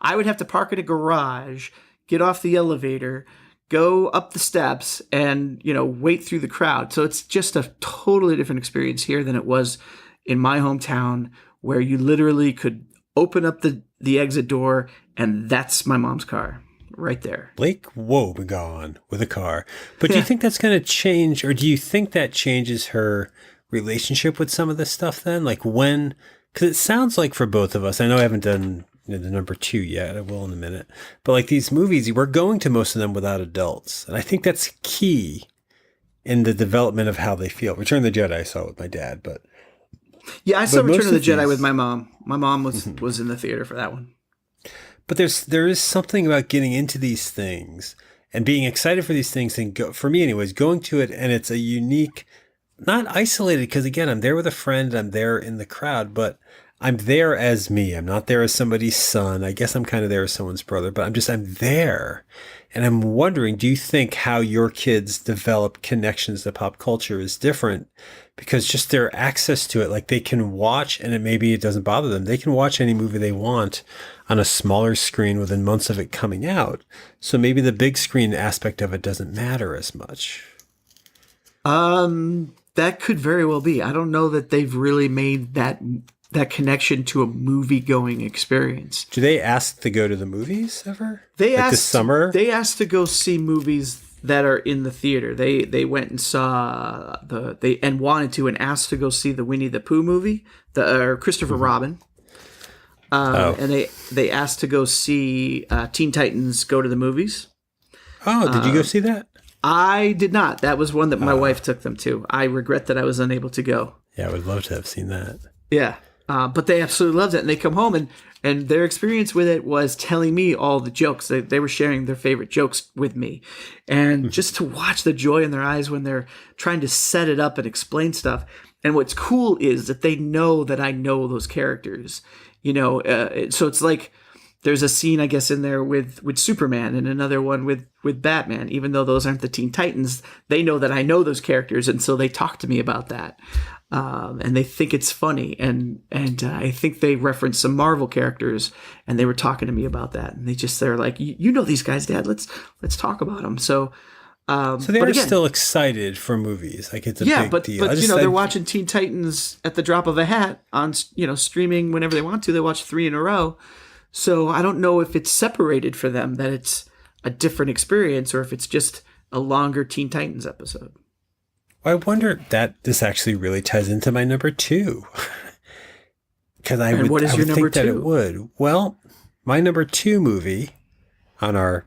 I would have to park at a garage, get off the elevator, go up the steps and, you know, wait through the crowd. So it's just a totally different experience here than it was in my hometown, where you literally could open up the exit door and that's my mom's car right there. Lake Wobegon with a car. But do you think that's going to change, or do you think that changes her relationship with some of this stuff then? Like when, because it sounds like for both of us, I know I haven't done the number 2 yet. I will in a minute. But like these movies, we're going to most of them without adults. And I think that's key in the development of how they feel. Return of the Jedi I saw with my dad, but yeah, I saw most Return of the of Jedi these- with my mom. My mom was in the theater for that one. But there is something about getting into these things and being excited for these things and for me anyways, going to it, and it's a unique, not isolated, because again, I'm there with a friend, I'm there in the crowd, but I'm there as me. I'm not there as somebody's son. I guess I'm kind of there as someone's brother, but I'm there. And I'm wondering, do you think how your kids develop connections to pop culture is different because just their access to it, like they can watch, and maybe it doesn't bother them. They can watch any movie they want on a smaller screen within months of it coming out. So maybe the big screen aspect of it doesn't matter as much. That could very well be. I don't know that they've really made that connection to a movie-going experience. Do they ask to go to the movies ever? They like asked this summer. They asked to go see movies that are in the theater. They went and saw and wanted to and asked to go see the Winnie the Pooh movie, the Christopher Robin. And they asked to go see Teen Titans Go to the Movies. Oh, did you go see that? I did not. That was one that my wife took them to. I regret that I was unable to go. Yeah, I would love to have seen that. Yeah. But they absolutely loved it. And they come home and their experience with it was telling me all the jokes. They were sharing their favorite jokes with me. And just to watch the joy in their eyes when they're trying to set it up and explain stuff. And what's cool is that they know that I know those characters. So it's like there's a scene, I guess, in there with Superman and another one with Batman. Even though those aren't the Teen Titans, they know that I know those characters. And so they talk to me about that. And they think it's funny, and I think they referenced some Marvel characters, and they were talking to me about that, and they're like, you know these guys, Dad. Let's talk about them. So they're still excited for movies, like it's a big deal. But they're watching Teen Titans at the drop of a hat on streaming whenever they want to. They watch 3 in a row, so I don't know if it's separated for them, that it's a different experience, or if it's just a longer Teen Titans episode. I wonder that this actually really ties into my number 2. Because I would think that it would. Well, my number 2 movie on our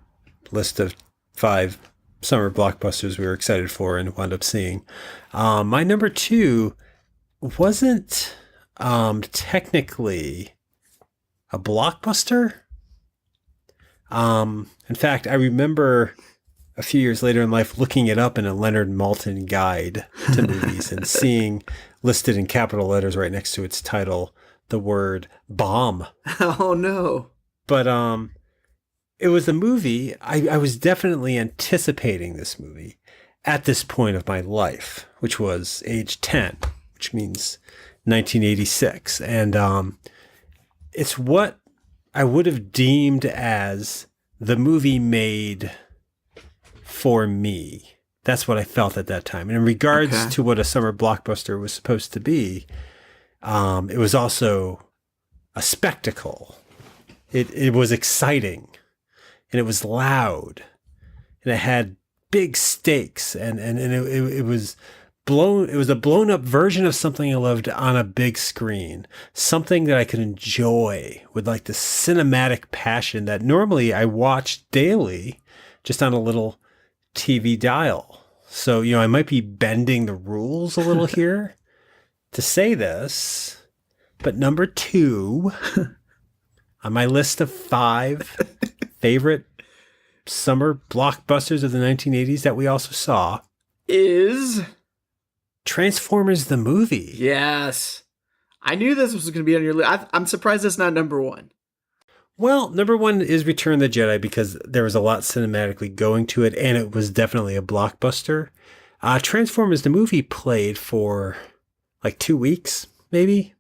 list of 5 summer blockbusters we were excited for and wound up seeing. My number 2 wasn't technically a blockbuster. In fact, I remember a few years later in life looking it up in a Leonard Maltin guide to movies and seeing listed in capital letters right next to its title the word bomb. Oh no. But it was a movie. I was definitely anticipating this movie at this point of my life, which was age 10, which means 1986. And it's what I would have deemed as the movie made for me. That's what I felt at that time. And in regards to what a summer blockbuster was supposed to be, it was also a spectacle. It was exciting, and it was loud, and it had big stakes, and it was blown. It was a blown up version of something I loved on a big screen, something that I could enjoy with like the cinematic passion that normally I watch daily, just on a little TV dial. So, I might be bending the rules a little here to say this, but number 2 on my list of 5 favorite summer blockbusters of the 1980s that we also saw is Transformers the movie. Yes. I knew this was going to be on your list. I'm surprised it's not number 1. Well, number 1 is Return of the Jedi because there was a lot cinematically going to it, and it was definitely a blockbuster. Transformers the movie played for like 2 weeks, maybe.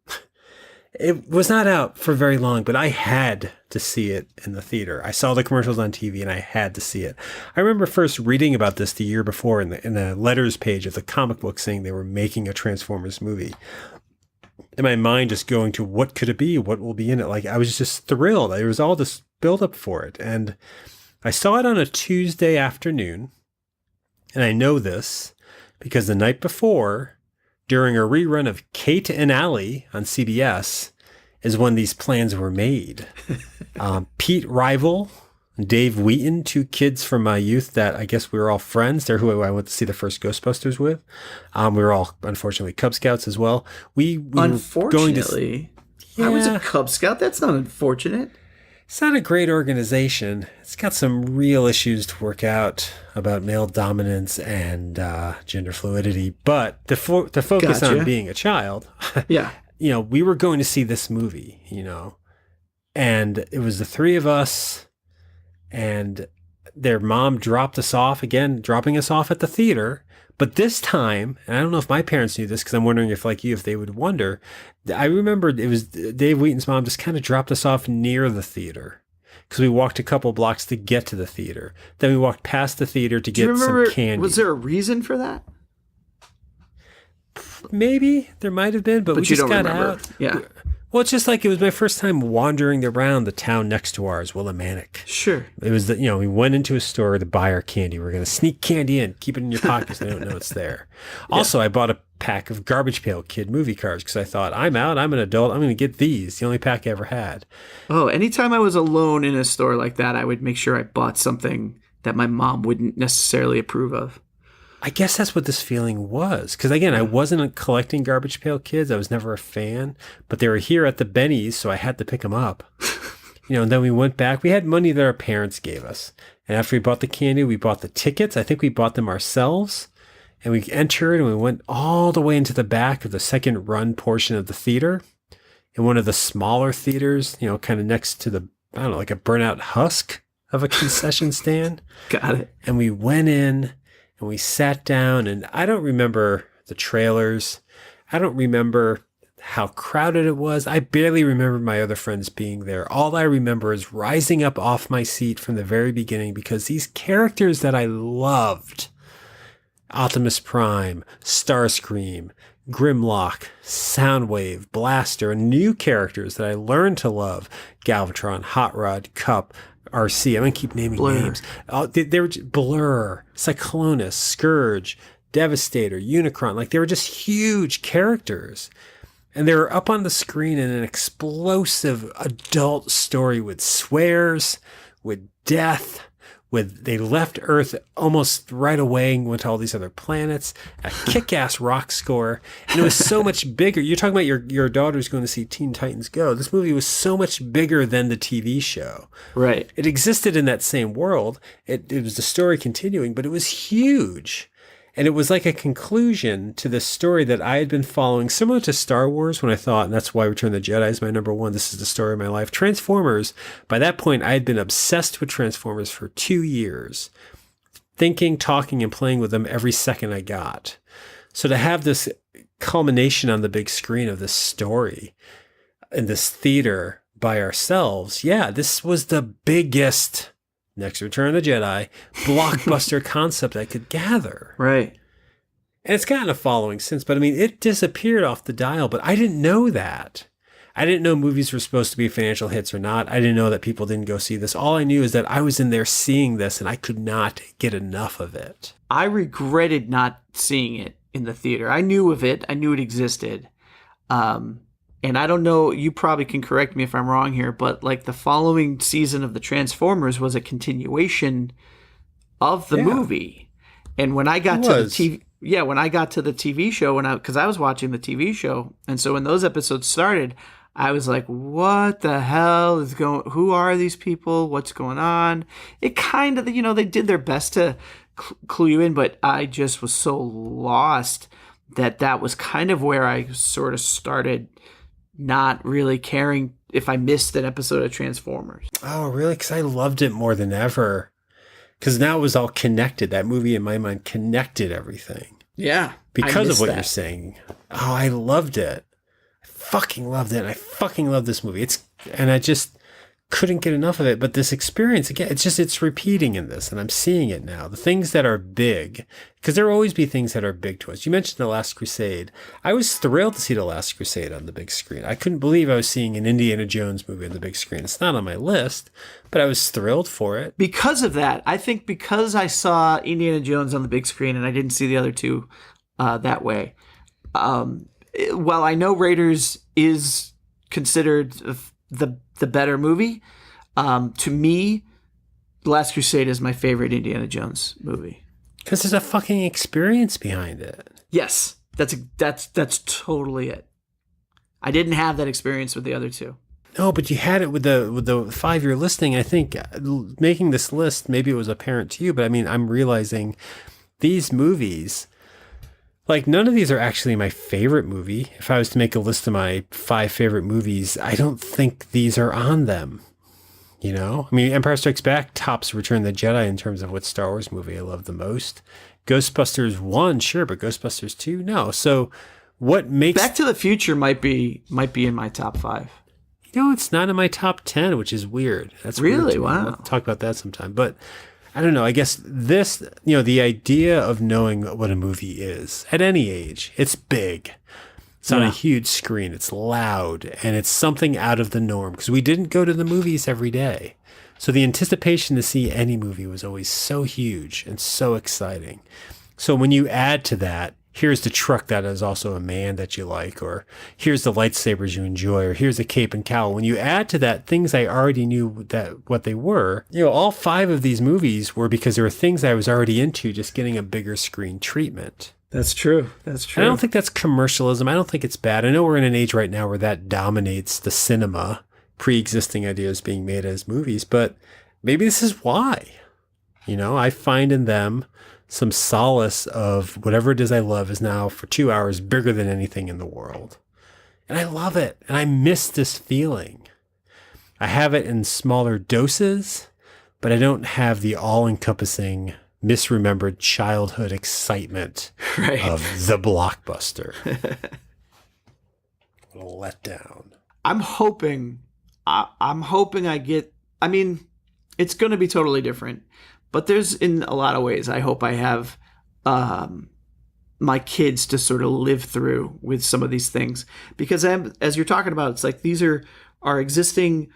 It was not out for very long, but I had to see it in the theater. I saw the commercials on TV, and I had to see it. I remember first reading about this the year before in the letters page of the comic book saying they were making a Transformers movie. In my mind, just going to what could it be? What will be in it? Like, I was just thrilled. There was all this buildup for it. And I saw it on a Tuesday afternoon. And I know this because the night before, during a rerun of Kate and Allie on CBS, is when these plans were made. Pete Rival, Dave Wheaton, 2 kids from my youth that I guess we were all friends. They're who I went to see the first Ghostbusters with. We were all, unfortunately, Cub Scouts as well. We unfortunately, I was a Cub Scout. That's not unfortunate. It's not a great organization. It's got some real issues to work out about male dominance and gender fluidity. But the focus on being a child, yeah, we were going to see this movie, and it was the three of us, and their mom dropped us off again, dropping us off at the theater. But this time, and I don't know if my parents knew this, because I'm wondering if, like you, if they would wonder. I remember it was Dave Wheaton's mom just kind of dropped us off near the theater, because we walked a couple blocks to get to the theater. Then we walked past the theater to get some candy. Was there a reason for that? Maybe there might have been, but we just got remember. out. Yeah. Well, it's just like it was my first time wandering around the town next to ours, Willimantic. Sure. It was we went into a store to buy our candy. We're going to sneak candy in, keep it in your pockets. They don't know it's there. Also, I bought a pack of Garbage Pail Kid movie cards because I thought, I'm out. I'm an adult. I'm going to get these. The only pack I ever had. Oh, anytime I was alone in a store like that, I would make sure I bought something that my mom wouldn't necessarily approve of. I guess that's what this feeling was. Because again, I wasn't collecting Garbage Pail Kids. I was never a fan. But they were here at the Benny's, so I had to pick them up. And then we went back. We had money that our parents gave us. And after we bought the candy, we bought the tickets. I think we bought them ourselves. And we entered and we went all the way into the back of the second run portion of the theater. In one of the smaller theaters, kind of next to the, I don't know, like a burnout husk of a concession stand. Got it. And we went in. And we sat down, and I don't remember the trailers. I don't remember how crowded it was. I barely remember my other friends being there. All I remember is rising up off my seat from the very beginning because these characters that I loved, Optimus Prime, Starscream, Grimlock, Soundwave, Blaster, and new characters that I learned to love, Galvatron, Hot Rod, Cup, RC. I'm going to keep naming names. They were Blur, Cyclonus, Scourge, Devastator, Unicron. Like, they were just huge characters. And they were up on the screen in an explosive adult story with swears, with death, they left Earth almost right away and went to all these other planets, a kick-ass rock score, and it was so much bigger. You're talking about your daughter's going to see Teen Titans Go. This movie was so much bigger than the TV show. Right. It existed in that same world. It was the story continuing, but it was huge. And it was like a conclusion to this story that I had been following, similar to Star Wars, when I thought, and that's why Return of the Jedi is my number one. This is the story of my life. Transformers, by that point, I had been obsessed with Transformers for 2 years, thinking, talking, and playing with them every second I got. So to have this culmination on the big screen of this story in this theater by ourselves, this was the biggest, next Return of the Jedi, blockbuster concept I could gather. Right. And it's gotten a following since, but I mean, it disappeared off the dial, but I didn't know that. I didn't know movies were supposed to be financial hits or not. I didn't know that people didn't go see this. All I knew is that I was in there seeing this and I could not get enough of it. I regretted not seeing it in the theater. I knew of it. I knew it existed. And I don't know, you probably can correct me if I'm wrong here, but like the following season of the Transformers was a continuation of the movie. And when I got to the TV, when I got to the TV show, because I was watching the TV show, and so when those episodes started, I was like, what the hell is going, who are these people? What's going on? It kind of, they did their best to clue you in, but I just was so lost that was kind of where I sort of started not really caring if I missed an episode of Transformers. Oh, really? Because I loved it more than ever. Because now it was all connected. That movie, in my mind, connected everything. Yeah. Because of what you're saying. Oh, I loved it. I fucking loved it. I fucking love this movie. And I just couldn't get enough of it. But this experience, again, it's repeating in this, and I'm seeing it now. The things that are big, because there will always be things that are big to us. You mentioned The Last Crusade. I was thrilled to see The Last Crusade on the big screen. I couldn't believe I was seeing an Indiana Jones movie on the big screen. It's not on my list, but I was thrilled for it. Because of that, I think because I saw Indiana Jones on the big screen and I didn't see the other two that way, while I know Raiders is considered the better movie, to me, The Last Crusade is my favorite Indiana Jones movie. Because there's a fucking experience behind it. Yes, that's totally it. I didn't have that experience with the other two. No, but you had it with the 5-year listing. I think making this list, maybe it was apparent to you, but I mean, I'm realizing these movies Like, none of these are actually my favorite movie. If I was to make a list of my 5 favorite movies, I don't think these are on them. You know? I mean, Empire Strikes Back tops Return of the Jedi in terms of what Star Wars movie I love the most. Ghostbusters 1, sure, but Ghostbusters 2, no. So what makes... Back to the Future might be in my top 5. You know, it's not in my top 10, which is weird. That's really weird. Wow. We'll talk about that sometime. But I don't know. I guess this, you know, the idea of knowing what a movie is at any age, it's big. It's on a huge screen. It's loud, and it's something out of the norm because we didn't go to the movies every day. So the anticipation to see any movie was always so huge and so exciting. So when you add to that, here's the truck that is also a man that you like, or here's the lightsabers you enjoy, or here's a cape and cowl. When you add to that things I already knew that what they were, you know, all 5 of these movies were because there were things I was already into, just getting a bigger screen treatment. That's true. That's true. I don't think that's commercialism. I don't think it's bad. I know we're in an age right now where that dominates the cinema, pre-existing ideas being made as movies, but maybe this is why. You know, I find in them some solace of whatever it is I love is now for 2 hours bigger than anything in the world. And I love it. And I miss this feeling. I have it in smaller doses, but I don't have the all-encompassing, misremembered childhood excitement of the blockbuster. What a letdown. I'm hoping I get, I mean, it's going to be totally different. But there's, in a lot of ways, I hope I have my kids to sort of live through with some of these things. Because as you're talking about, it's like these are our existing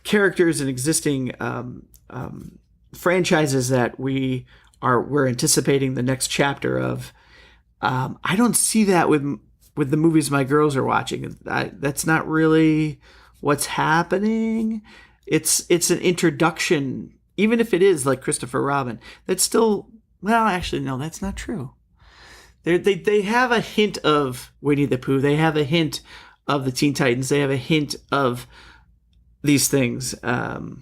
characters and existing franchises that we're anticipating the next chapter of. I don't see that with the movies my girls are watching. That's not really what's happening. It's an introduction. Even if it is like Christopher Robin, that's still, well, actually, no, that's not true. They have a hint of Winnie the Pooh. They have a hint of the Teen Titans. They have a hint of these things. But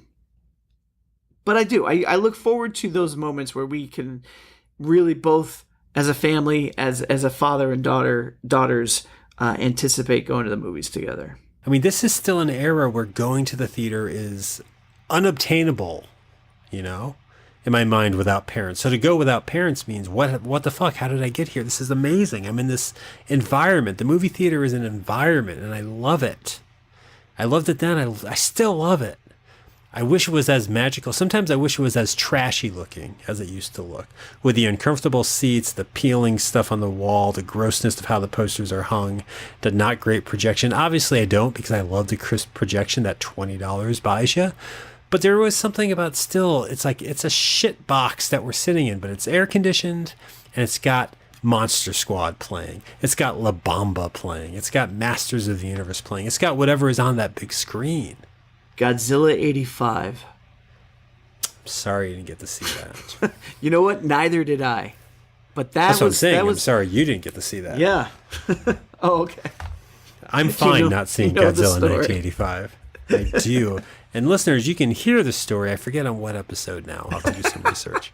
I do. I look forward to those moments where we can really both, as a family, as a father and daughters, anticipate going to the movies together. I mean, this is still an era where going to the theater is unobtainable. You know, in my mind, without parents. So to go without parents means what the fuck? How did I get here? This is amazing. I'm in this environment. The movie theater is an environment, and I love it. I loved it then. I still love it. I wish it was as magical. Sometimes I wish it was as trashy looking as it used to look, with the uncomfortable seats, the peeling stuff on the wall, the grossness of how the posters are hung, the not great projection. Obviously, I don't, because I love the crisp projection that $20 buys you. But there was something about still, it's like it's a shit box that we're sitting in, but it's air conditioned, and it's got Monster Squad playing. It's got La Bamba playing. It's got Masters of the Universe playing. It's got whatever is on that big screen. Godzilla 85. Sorry you didn't get to see that. You know what? Neither did I. But that's what I'm saying. I'm sorry you didn't get to see that. Yeah. Oh, okay. I'm fine not seeing Godzilla 1985. I do. And listeners, you can hear the story. I forget on what episode now. I'll have to do some research.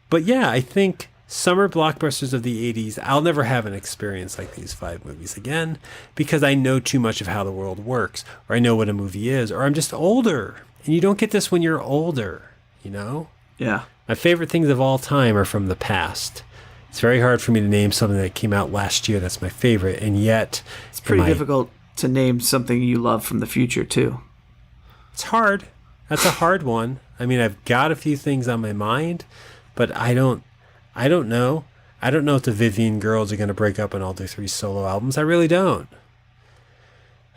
But yeah, I think Summer Blockbusters of the 80s, I'll never have an experience like these 5 movies again because I know too much of how the world works, or I know what a movie is, or I'm just older. And you don't get this when you're older, you know? Yeah. My favorite things of all time are from the past. It's very hard for me to name something that came out last year that's my favorite, and yet... It's pretty difficult to name something you love from the future, too. It's hard. That's a hard one. I mean, I've got a few things on my mind, but I don't know. I don't know if the Vivian girls are going to break up and all do 3 solo albums. I really don't.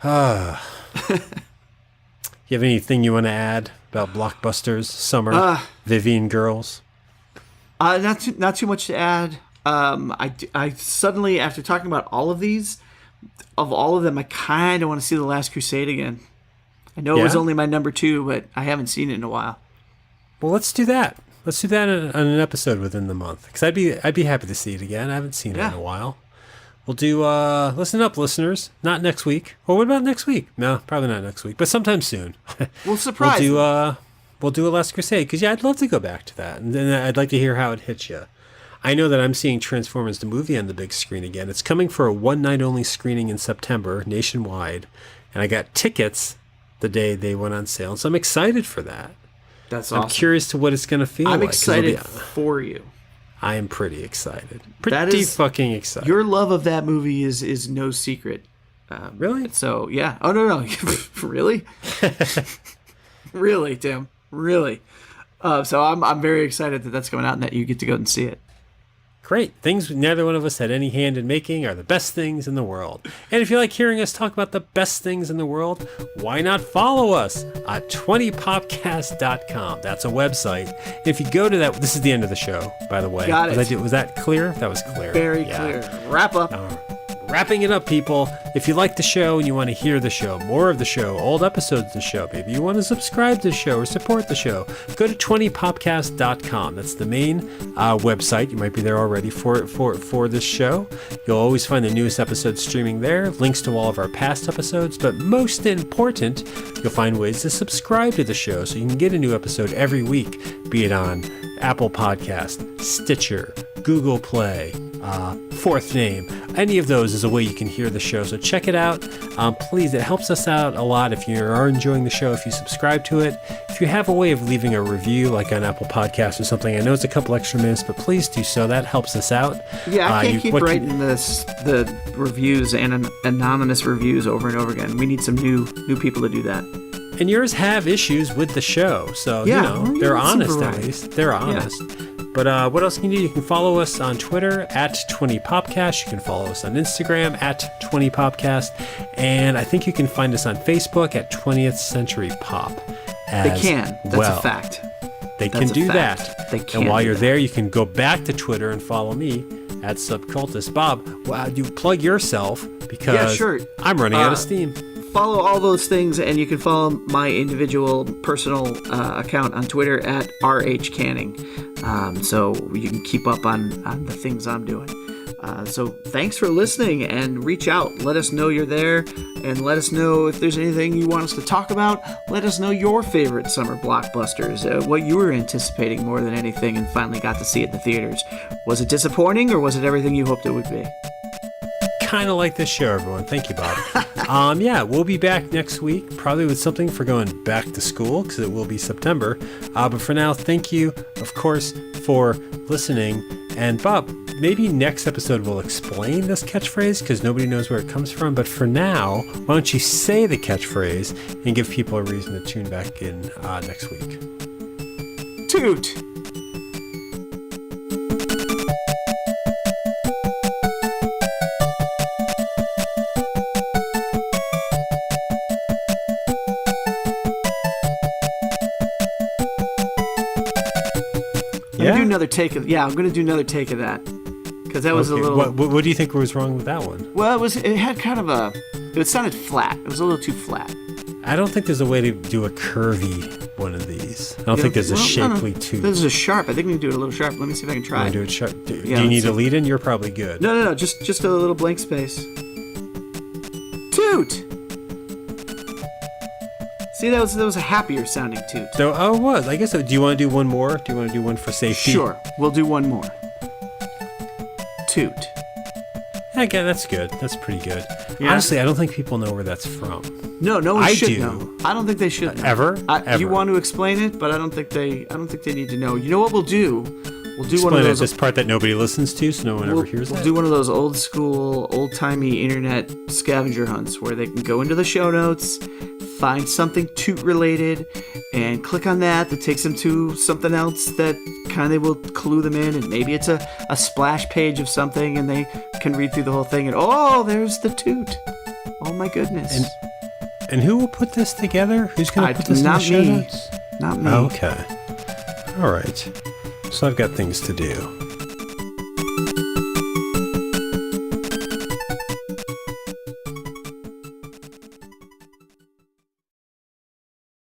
You have anything you want to add about Blockbusters, Summer, Vivian girls? Not too much to add. I suddenly, after talking about all of these, of all of them, I kind of want to see The Last Crusade again. I know it was only my number 2, but I haven't seen it in a while. Well, let's do that. Let's do that on an episode within the month, because I'd be happy to see it again. I haven't seen it in a while. We'll do listen up, listeners. Not next week. Well, what about next week? No, probably not next week, but sometime soon. We'll surprise. We'll do a Last Crusade, because I'd love to go back to that, and then I'd like to hear how it hits you. I know that I'm seeing Transformers the movie on the big screen again. It's coming for a one-night-only screening in September, nationwide. And I got tickets the day they went on sale. So I'm excited for that. That's awesome. I'm curious to what it's going to feel like. I'm excited for you. I am pretty excited. Pretty fucking excited. Your love of that movie is no secret. Really? So, yeah. Oh, no. Really? Really, Tim. Really. So I'm very excited that that's coming out and that you get to go and see it. Great. Things neither one of us had any hand in making are the best things in the world. And if you like hearing us talk about the best things in the world, why not follow us at 20popcast.com. That's a website. If you go to that, this is the end of the show, by the way. Got it. Was that clear? That was clear. Very clear. Wrap up. Wrapping it up, people. If you like the show and you want to hear the show, more of the show, old episodes of the show, maybe you want to subscribe to the show or support the show, go to 20popcast.com. That's the main website. You might be there already for this show. You'll always find the newest episodes streaming there, links to all of our past episodes, but most important, you'll find ways to subscribe to the show so you can get a new episode every week, be it on Apple Podcast, Stitcher, Google Play, Fourth Name. Any of those is a way you can hear the show, so check it out. Please, it helps us out a lot if you are enjoying the show, if you subscribe to it. If you have a way of leaving a review, like on Apple Podcasts or something, I know it's a couple extra minutes, but please do so. That helps us out. Yeah, I can't keep writing the reviews and anonymous reviews over and over again. We need some new people to do that. And yours have issues with the show, so they're honest at least. They're honest. Yeah. But what else can you do? You can follow us on Twitter at 20popcast. You can follow us on Instagram at 20popcast. And I think you can find us on Facebook at 20th Century Pop. They can. That's a fact. They can do that. They can. And while you're there, you can go back to Twitter and follow me at Subcultist. Bob, you plug yourself because I'm running out of steam. Follow all those things, and you can follow my individual personal account on Twitter at RHCanning. So you can keep up on the things I'm doing. So thanks for listening, and reach out. Let us know you're there, and let us know if there's anything you want us to talk about. Let us know your favorite summer blockbusters, what you were anticipating more than anything and finally got to see it in the theaters. Was it disappointing, or was it everything you hoped it would be? Kind of like this show, everyone. Thank you, Bob. We'll be back next week, probably with something for going back to school, because it will be September. But for now, thank you, of course, for listening. And Bob, maybe next episode we'll explain this catchphrase, because nobody knows where it comes from. But for now, why don't you say the catchphrase and give people a reason to tune back in next week? Toot! I'm going to do another take of that, because that was a little. What do you think was wrong with that one? Well, it had kind of it sounded flat. It was a little too flat. I don't think there's a way to do a curvy one of these. I don't think there's a shapely toot. This is a sharp. I think we can do it a little sharp. Let me see if I can try. Do it sharp. Do you need a lead in? You're probably good. No. Just a little blank space. Toot. See, that was a happier sounding toot. So, it was. I guess so. Do you want to do one more? Do you want to do one for safety? Sure. We'll do one more. Toot. Okay, that's good. That's pretty good. Yeah. Honestly, I don't think people know where that's from. No one should know. I don't think they should know. Ever? You want to explain it, but I don't think they need to know. You know what we'll do? We'll do explain one of those. This part that nobody listens to, so no one ever hears. We'll do one of those old school, old timey internet scavenger hunts where they can go into the show notes, find something toot related, and click on that. That takes them to something else that kind of will clue them in, and maybe it's a splash page of something, and they can read through the whole thing, and there's the toot. Oh my goodness. And who will put this together? Who's going to put this in the show notes? Not me. Okay. All right. So I've got things to do.